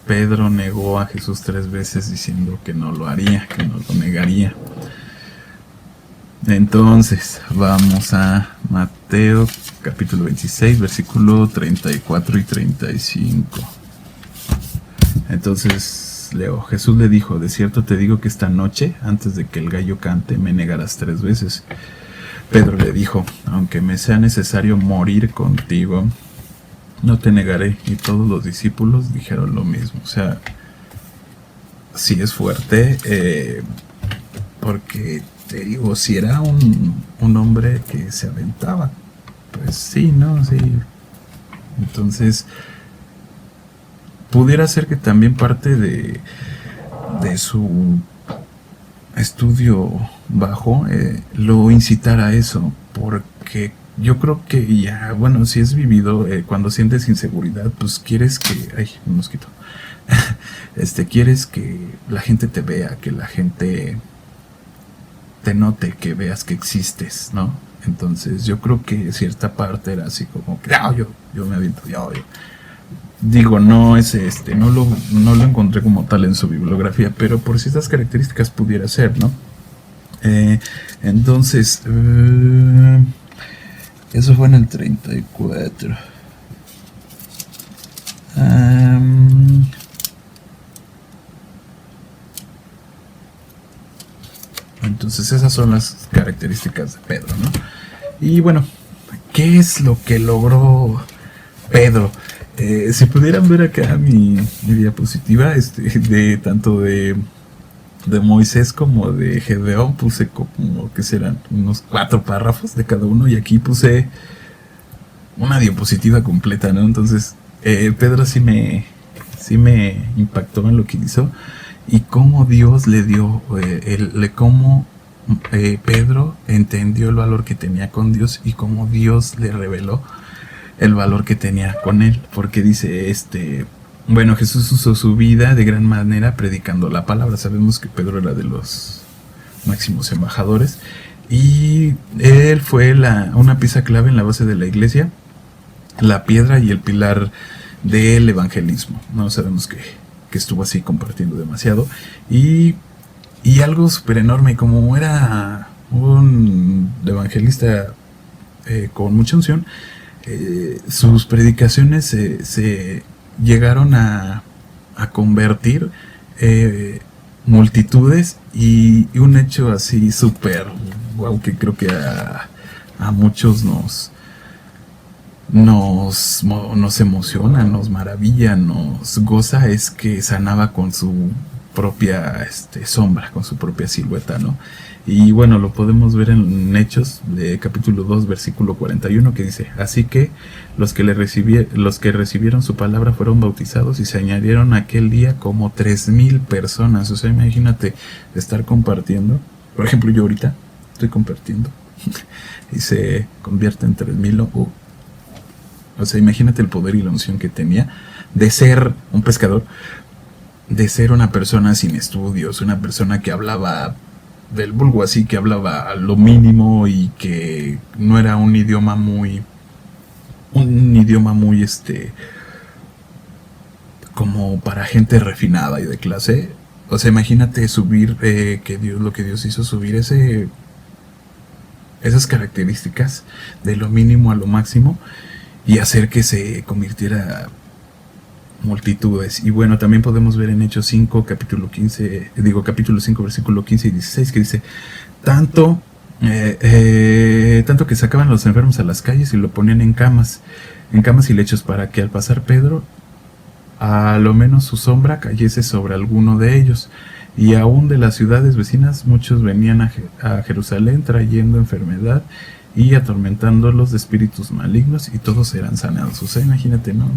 Pedro negó a Jesús 3 veces diciendo que no lo haría, que no lo negaría. Entonces, vamos a Mateo capítulo 26, versículo 34 y 35. Entonces, leo. Jesús le dijo: de cierto te digo que esta noche, antes de que el gallo cante, me negarás 3 veces. Pedro le dijo: aunque me sea necesario morir contigo, no te negaré. Y todos los discípulos dijeron lo mismo. O sea, sí es fuerte, porque te digo, si era un hombre que se aventaba, pues sí, ¿no? Sí. Entonces, pudiera ser que también parte de su estudio bajo lo incitara a eso, porque yo creo que ya, bueno, si es vivido, cuando sientes inseguridad, pues quieres que, ay, un mosquito, quieres que la gente te vea, que la gente te note, que veas que existes, ¿no? Entonces yo creo que cierta parte era así como que yo me aviento, yo. Digo, no es no lo encontré como tal en su bibliografía, pero por ciertas características pudiera ser, ¿no? Entonces, eso fue en el 34. Entonces esas son las características de Pedro, ¿no? Y bueno, ¿qué es lo que logró Pedro? Si pudieran ver acá mi diapositiva, de tanto de Moisés como de Gedeón, puse como que serán unos 4 párrafos de cada uno, y aquí puse una diapositiva completa, ¿no? Entonces, Pedro sí me impactó en lo que hizo, y cómo Dios le dio, cómo Pedro entendió el valor que tenía con Dios, y cómo Dios le reveló el valor que tenía con él, porque dice, bueno, Jesús usó su vida de gran manera predicando la palabra. Sabemos que Pedro era de los máximos embajadores, y él fue una pieza clave en la base de la iglesia, la piedra y el pilar del evangelismo, ¿no? Sabemos que estuvo así compartiendo demasiado, y algo súper enorme, como era un evangelista con mucha unción, sus predicaciones se llegaron a convertir multitudes, y un hecho así súper wow, que creo que a muchos nos emociona, nos maravilla, nos goza, es que sanaba con su propia sombra, con su propia silueta, ¿no? Y bueno, lo podemos ver en Hechos de capítulo 2, versículo 41, que dice: así que los que recibieron su palabra fueron bautizados, y se añadieron aquel día como 3,000 personas. O sea, imagínate estar compartiendo. Por ejemplo, yo ahorita estoy compartiendo y se convierte en 3,000. O sea, imagínate el poder y la unción que tenía de ser un pescador, de ser una persona sin estudios, una persona que hablaba del vulgo, así, que hablaba lo mínimo, y que no era un idioma muy como para gente refinada y de clase. O sea, imagínate subir, lo que Dios hizo, subir esas características de lo mínimo a lo máximo, y hacer que se convirtiera multitudes. Y bueno, también podemos ver en Hechos 5, capítulo 5, versículo 15 y 16, que dice: tanto que sacaban a los enfermos a las calles y lo ponían en camas y lechos, para que al pasar Pedro, a lo menos su sombra cayese sobre alguno de ellos. Y aún de las ciudades vecinas muchos venían a Jerusalén trayendo enfermedad y atormentándolos de espíritus malignos, y todos eran sanados. O sea, imagínate, ¿no?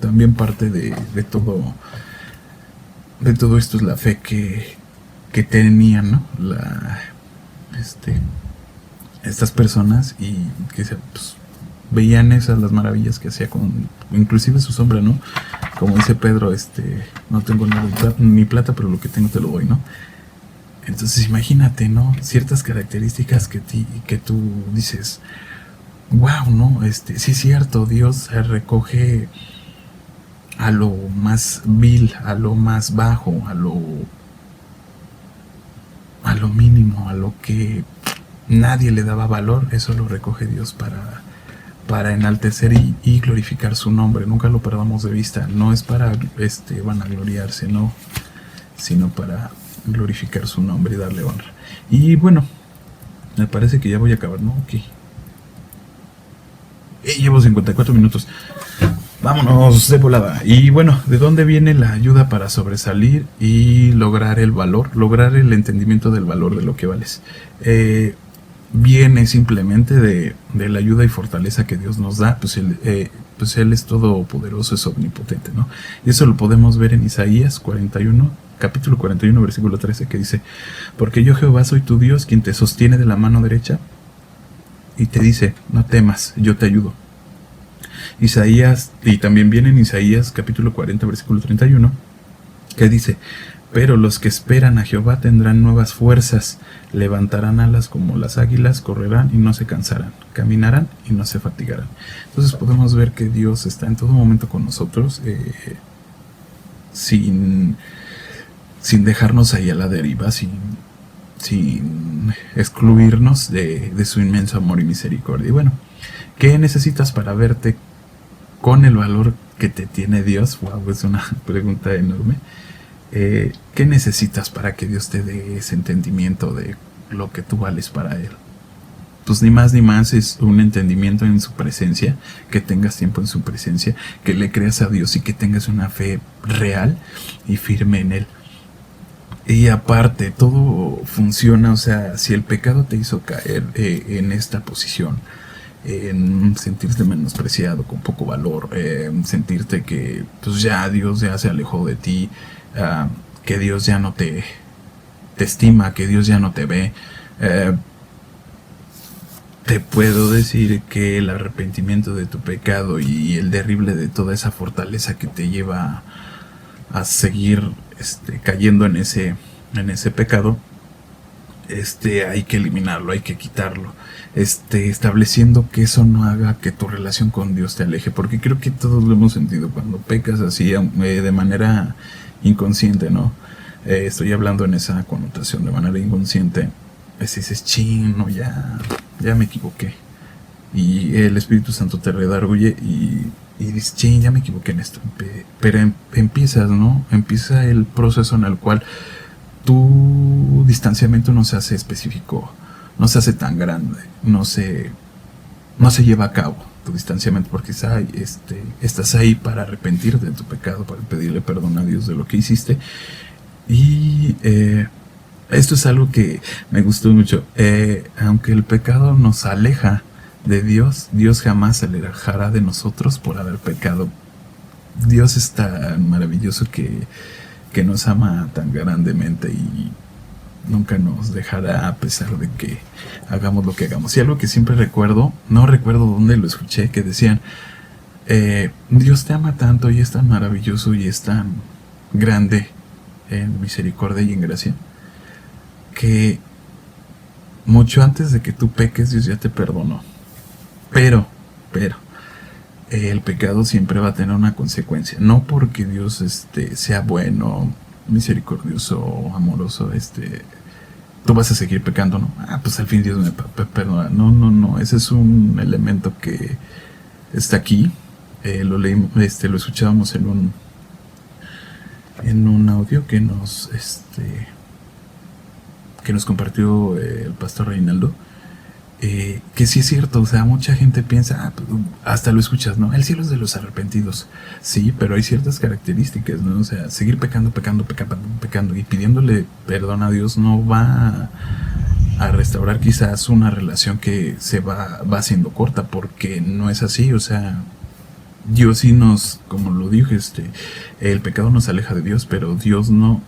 También parte de todo esto es la fe que tenían, ¿no? Estas personas, y que pues, veían las maravillas que hacía con inclusive su sombra, ¿no? Como dice Pedro, no tengo ni plata, pero lo que tengo te lo doy, ¿no? Entonces imagínate, ¿no? Ciertas características que tú dices, wow, ¿no? Sí es cierto, Dios recoge a lo más vil, a lo más bajo, a lo mínimo, a lo que nadie le daba valor. Eso lo recoge Dios para enaltecer y glorificar su nombre. Nunca lo perdamos de vista. No es para vanagloriarse, no, sino para glorificar su nombre y darle honra. Y bueno, me parece que ya voy a acabar, ¿no? Ok. Llevo 54 minutos. Vámonos de volada. Y bueno, ¿de dónde viene la ayuda para sobresalir y lograr el valor? Lograr el entendimiento del valor de lo que vales. Viene simplemente de la ayuda y fortaleza que Dios nos da. Pues Él es todopoderoso, es omnipotente, ¿no? Y eso lo podemos ver en Isaías 41, capítulo 41, versículo 13, que dice: porque yo, Jehová, soy tu Dios, quien te sostiene de la mano derecha y te dice: no temas, yo te ayudo. Isaías, y también viene en Isaías capítulo 40, versículo 31, que dice: pero los que esperan a Jehová tendrán nuevas fuerzas, levantarán alas como las águilas, correrán y no se cansarán, caminarán y no se fatigarán. Entonces podemos ver que Dios está en todo momento con nosotros, sin dejarnos ahí a la deriva, sin excluirnos de su inmenso amor y misericordia. Y bueno, ¿qué necesitas para verte con el valor que te tiene Dios? Wow, es una pregunta enorme. ¿Qué necesitas para que Dios te dé ese entendimiento de lo que tú vales para Él? Pues ni más ni más es un entendimiento en su presencia, que tengas tiempo en su presencia, que le creas a Dios y que tengas una fe real y firme en Él. Y aparte, todo funciona, o sea, si el pecado te hizo caer en esta posición, en sentirte menospreciado, con poco valor, sentirte que pues ya Dios ya se alejó de ti, que Dios ya no te estima, que Dios ya no te ve, te puedo decir que el arrepentimiento de tu pecado y el derrible de toda esa fortaleza que te lleva a seguir cayendo en ese pecado, hay que eliminarlo, hay que quitarlo, estableciendo que eso no haga que tu relación con Dios te aleje, porque creo que todos lo hemos sentido cuando pecas así de manera inconsciente, ¿no? Estoy hablando en esa connotación, de manera inconsciente. Dices: chino, ya me equivoqué, y el Espíritu Santo te redarguye y dices: ching, ya me equivoqué en esto. Pero empiezas, ¿no? Empieza el proceso en el cual tu distanciamiento no se hace específico, no se hace tan grande, no se lleva a cabo tu distanciamiento, porque estás ahí para arrepentirte de tu pecado, para pedirle perdón a Dios de lo que hiciste. Y esto es algo que me gustó mucho. Aunque el pecado nos aleja de Dios, Dios jamás se alejará de nosotros por haber pecado. Dios es tan maravilloso que nos ama tan grandemente y nunca nos dejará a pesar de que hagamos lo que hagamos. Y algo que siempre recuerdo, no recuerdo dónde lo escuché, que decían: Dios te ama tanto y es tan maravilloso y es tan grande en misericordia y en gracia, que mucho antes de que tú peques, Dios ya te perdonó. Pero el pecado siempre va a tener una consecuencia. No porque Dios sea bueno, misericordioso, amoroso, tú vas a seguir pecando, ¿no? Pues al fin Dios me perdona. No, ese es un elemento que está aquí. Lo leímos, lo escuchábamos en un audio que nos compartió el pastor Reinaldo. Que sí es cierto, o sea, mucha gente piensa, hasta lo escuchas, ¿no? El cielo es de los arrepentidos. Sí, pero hay ciertas características, ¿no? O sea, seguir pecando y pidiéndole perdón a Dios no va a restaurar quizás una relación que se va haciendo corta, porque no es así. O sea, Dios sí como lo dije, el pecado nos aleja de Dios, pero Dios no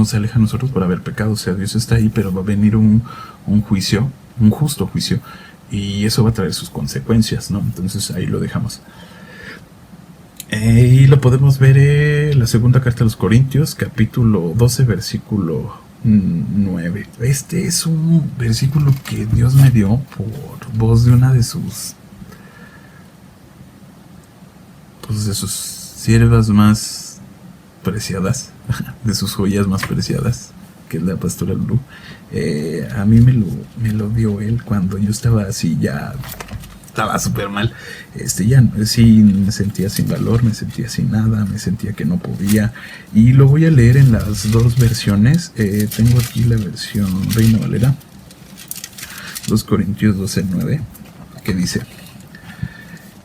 se aleja de nosotros por haber pecado. O sea, Dios está ahí, pero va a venir un juicio, un justo juicio, y eso va a traer sus consecuencias, ¿no? Entonces ahí lo dejamos. Y lo podemos ver en la segunda carta a los Corintios, capítulo 12, versículo 9. Este es un versículo que Dios me dio por voz de una de sus siervas más preciadas, de sus joyas más preciadas, que es la pastora Lulu. A mí me lo dio él cuando yo estaba así ya estaba súper mal. Ya sí me sentía sin valor, me sentía sin nada, me sentía que no podía. Y lo voy a leer en las dos versiones. Tengo aquí la versión Reina Valera, 2 Corintios 12:9, que dice: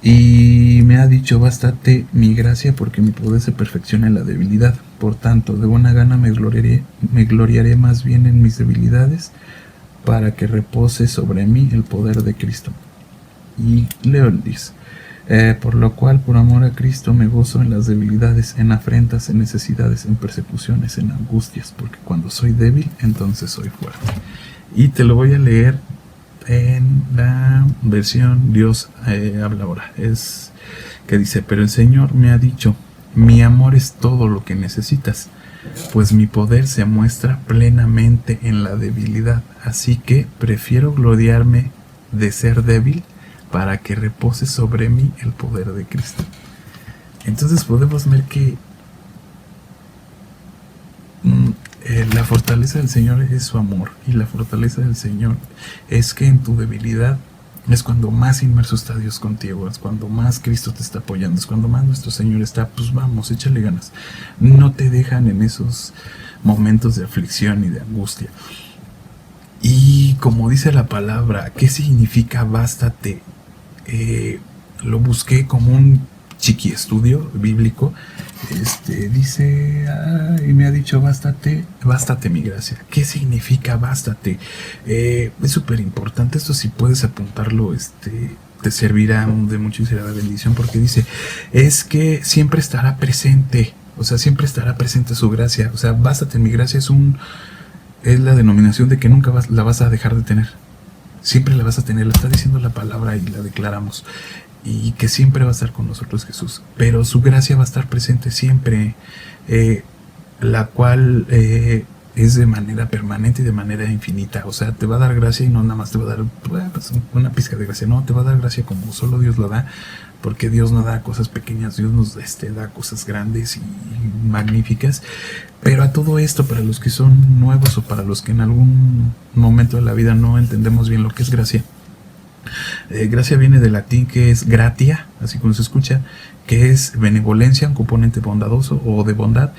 y me ha dicho, bástate mi gracia, porque mi poder se perfecciona en la debilidad. Por tanto, de buena gana me gloriaré más bien en mis debilidades, para que repose sobre mí el poder de Cristo. Y leo el 10. Por lo cual, por amor a Cristo, me gozo en las debilidades, en afrentas, en necesidades, en persecuciones, en angustias, porque cuando soy débil, entonces soy fuerte. Y te lo voy a leer en la versión Dios habla ahora. Es que dice: pero el Señor me ha dicho, mi amor es todo lo que necesitas, pues mi poder se muestra plenamente en la debilidad. Así que prefiero gloriarme de ser débil, para que repose sobre mí el poder de Cristo. Entonces podemos ver que la fortaleza del Señor es su amor, y la fortaleza del Señor es que en tu debilidad es cuando más inmerso está Dios contigo, es cuando más Cristo te está apoyando, es cuando más nuestro Señor está, pues vamos, échale ganas. No te dejan en esos momentos de aflicción y de angustia. Y como dice la palabra, ¿qué significa bástate? Lo busqué como un chiqui estudio bíblico. Dice, y me ha dicho, bástate mi gracia. ¿Qué significa bástate? Es súper importante esto. Si puedes apuntarlo, te servirá de mucho y será de bendición, porque dice, es que siempre estará presente, o sea, siempre estará presente su gracia. O sea, bástate mi gracia es la denominación de que nunca la vas a dejar de tener. Siempre la vas a tener, la está diciendo la palabra y la declaramos. Y que siempre va a estar con nosotros Jesús, pero su gracia va a estar presente siempre, la cual es de manera permanente y de manera infinita. O sea, te va a dar gracia, y no nada más te va a dar pues, una pizca de gracia, no, te va a dar gracia como solo Dios lo da, porque Dios no da cosas pequeñas, Dios nos da cosas grandes y magníficas. Pero a todo esto, para los que son nuevos o para los que en algún momento de la vida no entendemos bien lo que es gracia, gracia viene del latín, que es gratia, así como se escucha, que es benevolencia, un componente bondadoso o de bondad,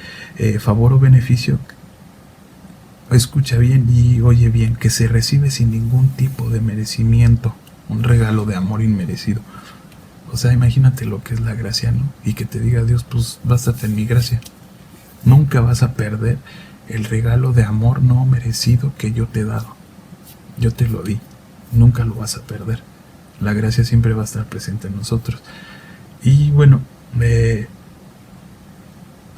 favor o beneficio. Escucha bien y oye bien, que se recibe sin ningún tipo de merecimiento, un regalo de amor inmerecido. O sea, imagínate lo que es la gracia, ¿no? Y que te diga Dios, pues bástate en mi gracia. Nunca vas a perder el regalo de amor no merecido que yo te he dado. Yo te lo di. Nunca lo vas a perder. La gracia siempre va a estar presente en nosotros. Y bueno,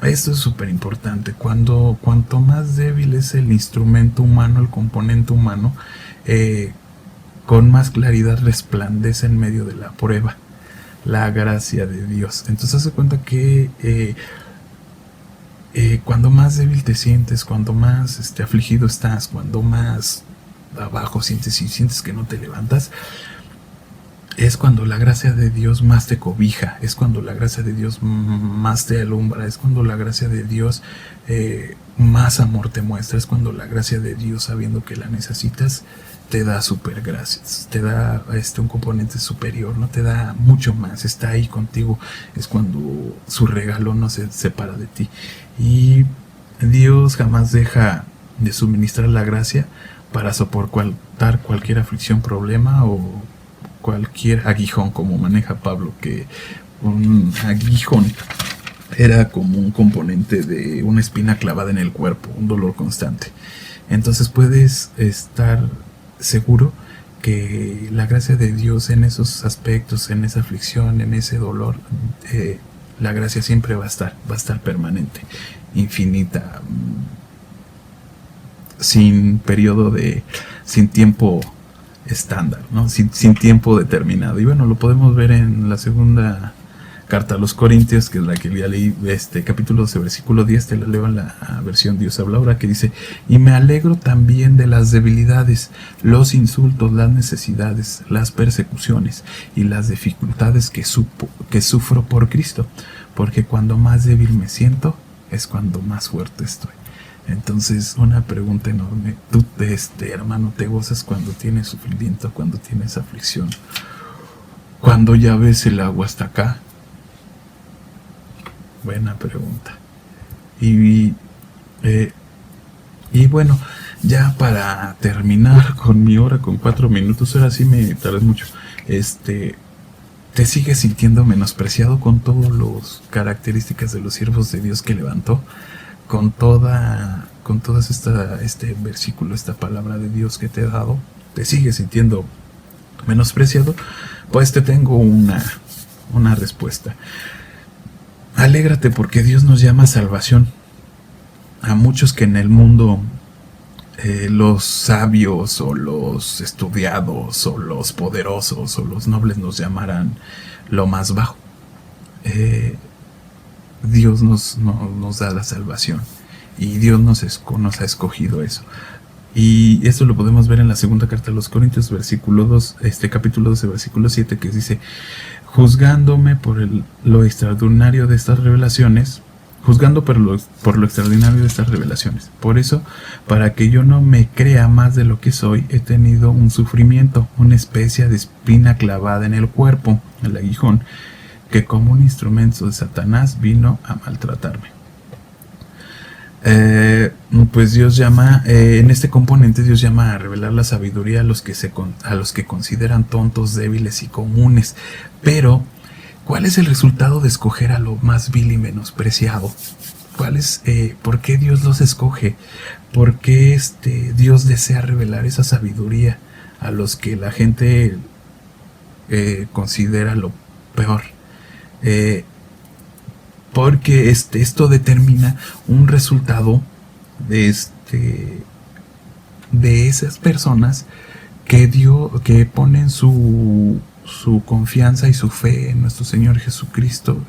esto es súper importante. Cuanto más débil es el instrumento humano, el componente humano, con más claridad resplandece en medio de la prueba la gracia de Dios. Entonces hace cuenta que cuando más débil te sientes, cuando más afligido estás, cuando más abajo sientes que no te levantas, es cuando la gracia de Dios más te cobija, es cuando la gracia de Dios más te alumbra, es cuando la gracia de Dios más amor te muestra, es cuando la gracia de Dios, sabiendo que la necesitas, te da super gracias, te da un componente superior, no te da mucho más, está ahí contigo. Es cuando su regalo no se separa de ti. Y Dios jamás deja de suministrar la gracia para soportar cualquier aflicción, problema o cualquier aguijón, como maneja Pablo, que un aguijón era como un componente de una espina clavada en el cuerpo, un dolor constante. Entonces puedes estar seguro que la gracia de Dios en esos aspectos, en esa aflicción, en ese dolor, la gracia siempre va a estar permanente, infinita, sin periodo sin tiempo estándar, ¿no? Sin tiempo determinado. Y bueno, lo podemos ver en la segunda carta a los Corintios, que es la que ya leí, capítulo 12, versículo 10, te la leo en la versión Dios habla ahora, que dice: y me alegro también de las debilidades, los insultos, las necesidades, las persecuciones y las dificultades que sufro por Cristo, porque cuando más débil me siento, es cuando más fuerte estoy. Entonces, una pregunta enorme: ¿tú, hermano, te gozas cuando tienes sufrimiento, cuando tienes aflicción? cuando ya ves el agua hasta acá? Buena pregunta. Y, y bueno, ya para terminar con mi hora, con 4 minutos, ahora sí me tardé mucho. ¿Te sigues sintiendo menospreciado con todas las características de los siervos de Dios que levantó? Con todas este versículo, esta palabra de Dios que te he dado, ¿te sigues sintiendo menospreciado? Pues te tengo una respuesta. Alégrate porque Dios nos llama a salvación. A muchos que en el mundo los sabios o los estudiados o los poderosos o los nobles nos llamarán lo más bajo. Dios nos da la salvación y Dios nos ha escogido eso. Y esto lo podemos ver en la segunda carta a los Corintios, versículo 2, capítulo 12, versículo 7, que dice: juzgándome por lo extraordinario de estas revelaciones, juzgando por lo extraordinario de estas revelaciones. Por eso, para que yo no me crea más de lo que soy, he tenido un sufrimiento, una especie de espina clavada en el cuerpo, el aguijón, que como un instrumento de Satanás vino a maltratarme. Pues Dios llama, en este componente Dios llama a revelar la sabiduría a los que consideran tontos, débiles y comunes. Pero ¿cuál es el resultado de escoger a lo más vil y menospreciado? ¿Por qué Dios los escoge? ¿Por qué Dios desea revelar esa sabiduría a los que la gente considera lo peor? Porque esto determina un resultado de esas personas que ponen su confianza y su fe en nuestro Señor Jesucristo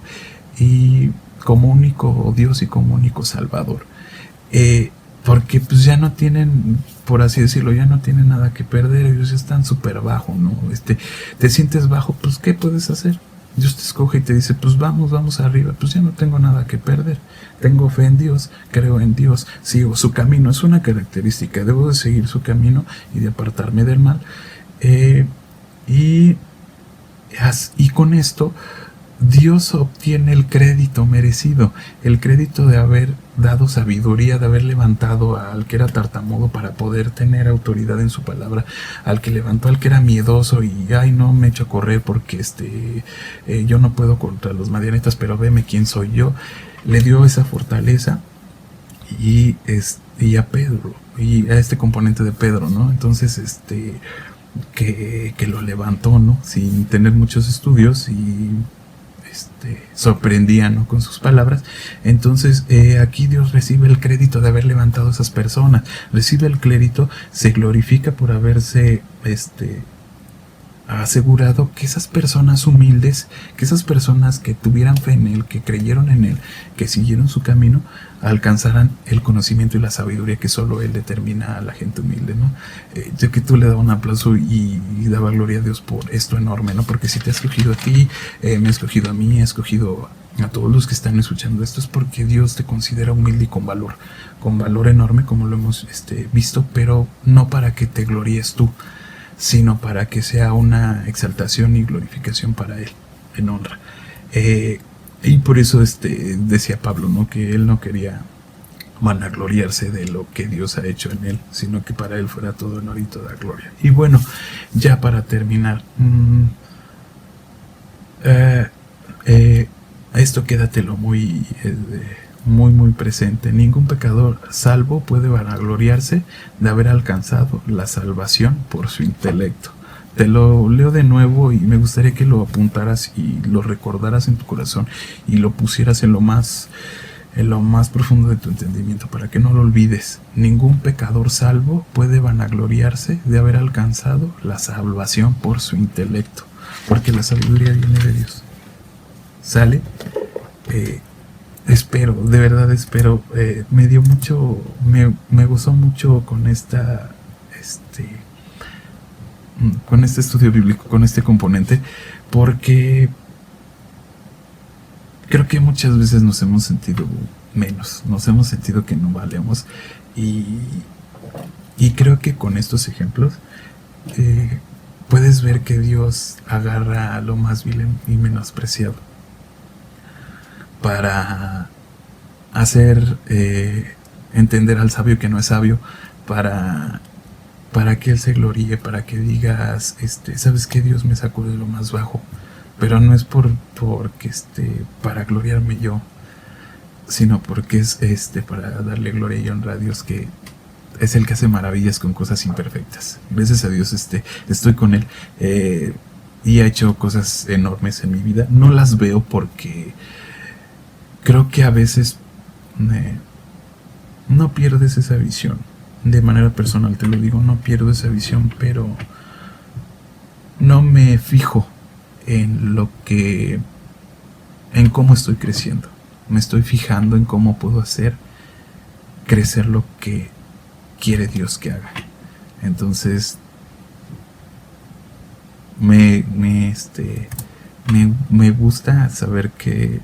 y como único Dios y como único Salvador. Porque pues ya no tienen, por así decirlo, ya no tienen nada que perder. Ellos están súper bajo, ¿no? Te sientes bajo, pues ¿qué puedes hacer? Dios te escoge y te dice, pues vamos arriba, pues ya no tengo nada que perder, tengo fe en Dios, creo en Dios, sigo su camino. Es una característica, debo de seguir su camino y de apartarme del mal. Y con esto Dios obtiene el crédito merecido, el crédito de haber dado sabiduría, de haber levantado al que era tartamudo para poder tener autoridad en su palabra, al que levantó al que era miedoso y ay, no me echo a correr porque yo no puedo contra los madianitas, pero veme quién soy yo. Le dio esa fortaleza y a Pedro y a este componente de Pedro, ¿no? Entonces que lo levantó, ¿no? Sin tener muchos estudios y sorprendía, ¿no? Con sus palabras. Entonces aquí Dios recibe el crédito de haber levantado a esas personas, recibe el crédito, se glorifica por haberse asegurado que esas personas humildes, que esas personas que tuvieran fe en Él, que creyeron en Él, que siguieron su camino, alcanzaran el conocimiento y la sabiduría que solo Él determina a la gente humilde, ¿no? Yo que tú le daba un aplauso y daba gloria a Dios por esto enorme, ¿no? Porque si te ha escogido a ti, me ha escogido a mí, ha escogido a todos los que están escuchando esto, es porque Dios te considera humilde y con valor enorme, como lo hemos visto, pero no para que te gloríes tú, sino para que sea una exaltación y glorificación para Él, en honra. Y por eso decía Pablo, ¿no? Que él no quería vanagloriarse de lo que Dios ha hecho en él, sino que para él fuera todo honor y toda gloria. Y bueno, ya para terminar, esto quédatelo muy presente. Ningún pecador salvo puede vanagloriarse de haber alcanzado la salvación por su intelecto. Te lo leo de nuevo y me gustaría que lo apuntaras y lo recordaras en tu corazón y lo pusieras en lo más profundo de tu entendimiento para que no lo olvides. Ningún pecador salvo puede vanagloriarse de haber alcanzado la salvación por su intelecto, porque la sabiduría viene de Dios. ¿Sale? Espero, de verdad espero. Me dio mucho, me gozó mucho con con este estudio bíblico, con este componente, porque creo que muchas veces nos hemos sentido menos, nos hemos sentido que no valemos y creo que con estos ejemplos puedes ver que Dios agarra a lo más vil y menospreciado para hacer entender al sabio que no es sabio, para que Él se gloríe, para que digas, ¿sabes qué? Dios me sacó de lo más bajo, pero no es porque para gloriarme yo, sino porque es para darle gloria y honra a Dios, que es el que hace maravillas con cosas imperfectas. Gracias a Dios estoy con Él, y ha hecho cosas enormes en mi vida. No las veo porque creo que a veces no pierdes esa visión. De manera personal te lo digo, no pierdo esa visión, pero no me fijo en cómo estoy creciendo. Me estoy fijando en cómo puedo hacer crecer lo que quiere Dios que haga. Entonces me gusta saber que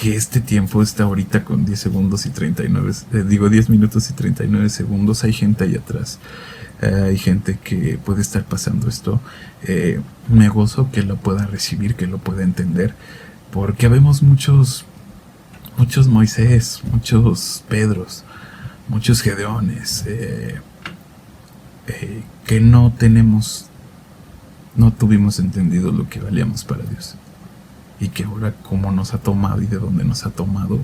este tiempo está ahorita con 10 segundos y 39, 10 minutos y 39 segundos. Hay gente ahí atrás, hay gente que puede estar pasando esto. Me gozo que lo pueda recibir, que lo pueda entender, porque habemos muchos Moisés, muchos Pedros, muchos Gedeones, que no tuvimos entendido lo que valíamos para Dios, y que ahora, como nos ha tomado y de dónde nos ha tomado,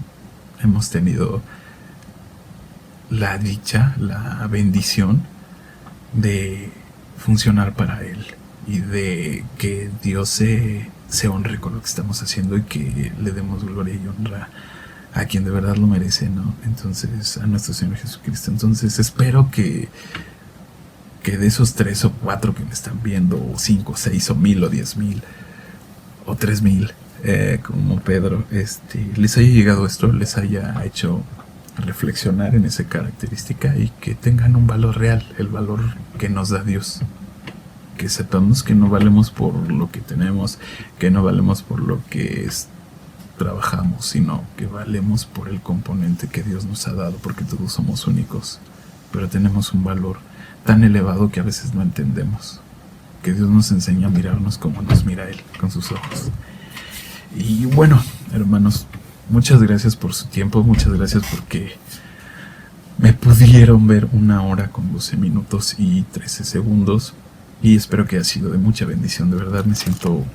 hemos tenido la dicha, la bendición de funcionar para Él, y de que Dios se honre con lo que estamos haciendo, y que le demos gloria y honra a quien de verdad lo merece, ¿no? Entonces, a nuestro Señor Jesucristo. Entonces, espero que de esos 3 o 4 que me están viendo, o 5, 6, o 1000, o 10,000, o 3000, como Pedro, les haya llegado esto, les haya hecho reflexionar en esa característica, y que tengan un valor real, el valor que nos da Dios. Que sepamos que no valemos por lo que tenemos, que no valemos por lo que trabajamos, sino que valemos por el componente que Dios nos ha dado, porque todos somos únicos, pero tenemos un valor tan elevado que a veces no entendemos. Que Dios nos enseña a mirarnos como nos mira Él, con sus ojos. Y bueno, hermanos, muchas gracias por su tiempo, muchas gracias porque me pudieron ver 1 hora con 12 minutos y 13 segundos, y espero que haya sido de mucha bendición. De verdad me siento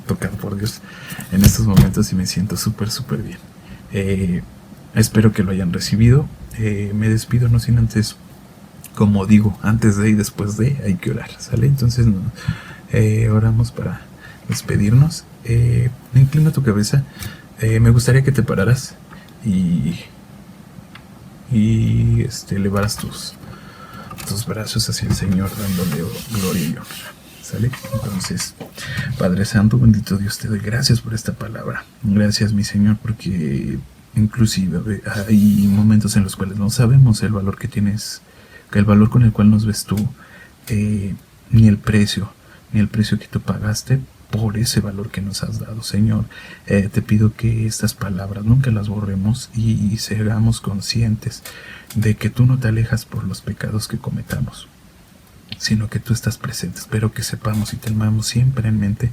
tocado por Dios en estos momentos, y me siento súper bien. Espero que lo hayan recibido. Me despido no sin antes, como digo, antes de y después de hay que orar, ¿sale? Entonces oramos para despedirnos. Inclina tu cabeza. Me gustaría que te pararas y elevaras tus brazos hacia el Señor, dándole gloria y honra, ¿sale? Entonces, Padre Santo, bendito Dios, te doy gracias por esta palabra. Gracias, mi Señor, porque inclusive hay momentos en los cuales no sabemos el valor que tienes, que el valor con el cual nos ves tú, ni el precio que tú pagaste por ese valor que nos has dado, Señor. Te pido que estas palabras nunca las borremos, y seamos conscientes de que tú no te alejas por los pecados que cometamos, sino que tú estás presente. Espero que sepamos y tengamos siempre en mente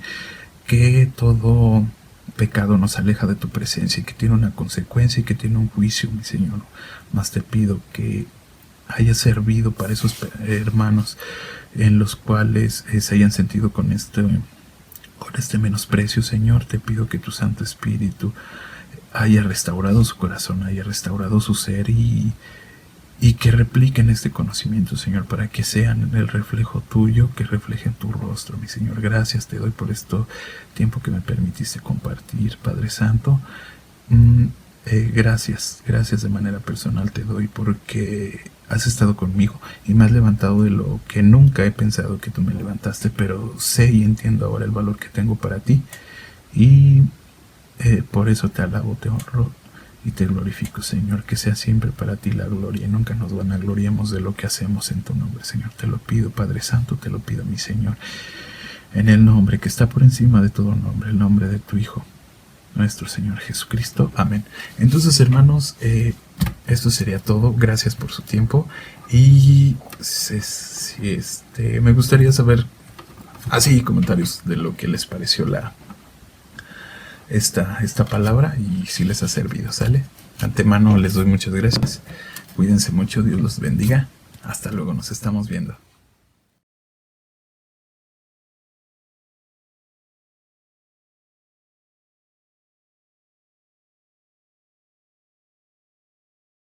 que todo pecado nos aleja de tu presencia, y que tiene una consecuencia, y que tiene un juicio, mi Señor. Mas te pido que haya servido para esos hermanos en los cuales se hayan sentido con este menosprecio, Señor. Te pido que tu Santo Espíritu haya restaurado su corazón, haya restaurado su ser, y que repliquen este conocimiento, Señor, para que sean el reflejo tuyo, que reflejen tu rostro, mi Señor. Gracias te doy por este tiempo que me permitiste compartir, Padre Santo. Gracias de manera personal te doy, porque has estado conmigo y me has levantado de lo que nunca he pensado que tú me levantaste, pero sé y entiendo ahora el valor que tengo para ti, y por eso te alabo, te honro y te glorifico, Señor. Que sea siempre para ti la gloria, y nunca nos vanagloriemos de lo que hacemos en tu nombre, Señor. Te lo pido, Padre Santo, te lo pido, mi Señor, en el nombre que está por encima de todo nombre, el nombre de tu Hijo, nuestro Señor Jesucristo. Amén. Entonces, hermanos, esto sería todo. Gracias por su tiempo, Y me gustaría saber así comentarios de lo que les pareció esta palabra y si les ha servido, ¿sale? Antemano les doy muchas gracias. Cuídense mucho, Dios los bendiga. Hasta luego, nos estamos viendo.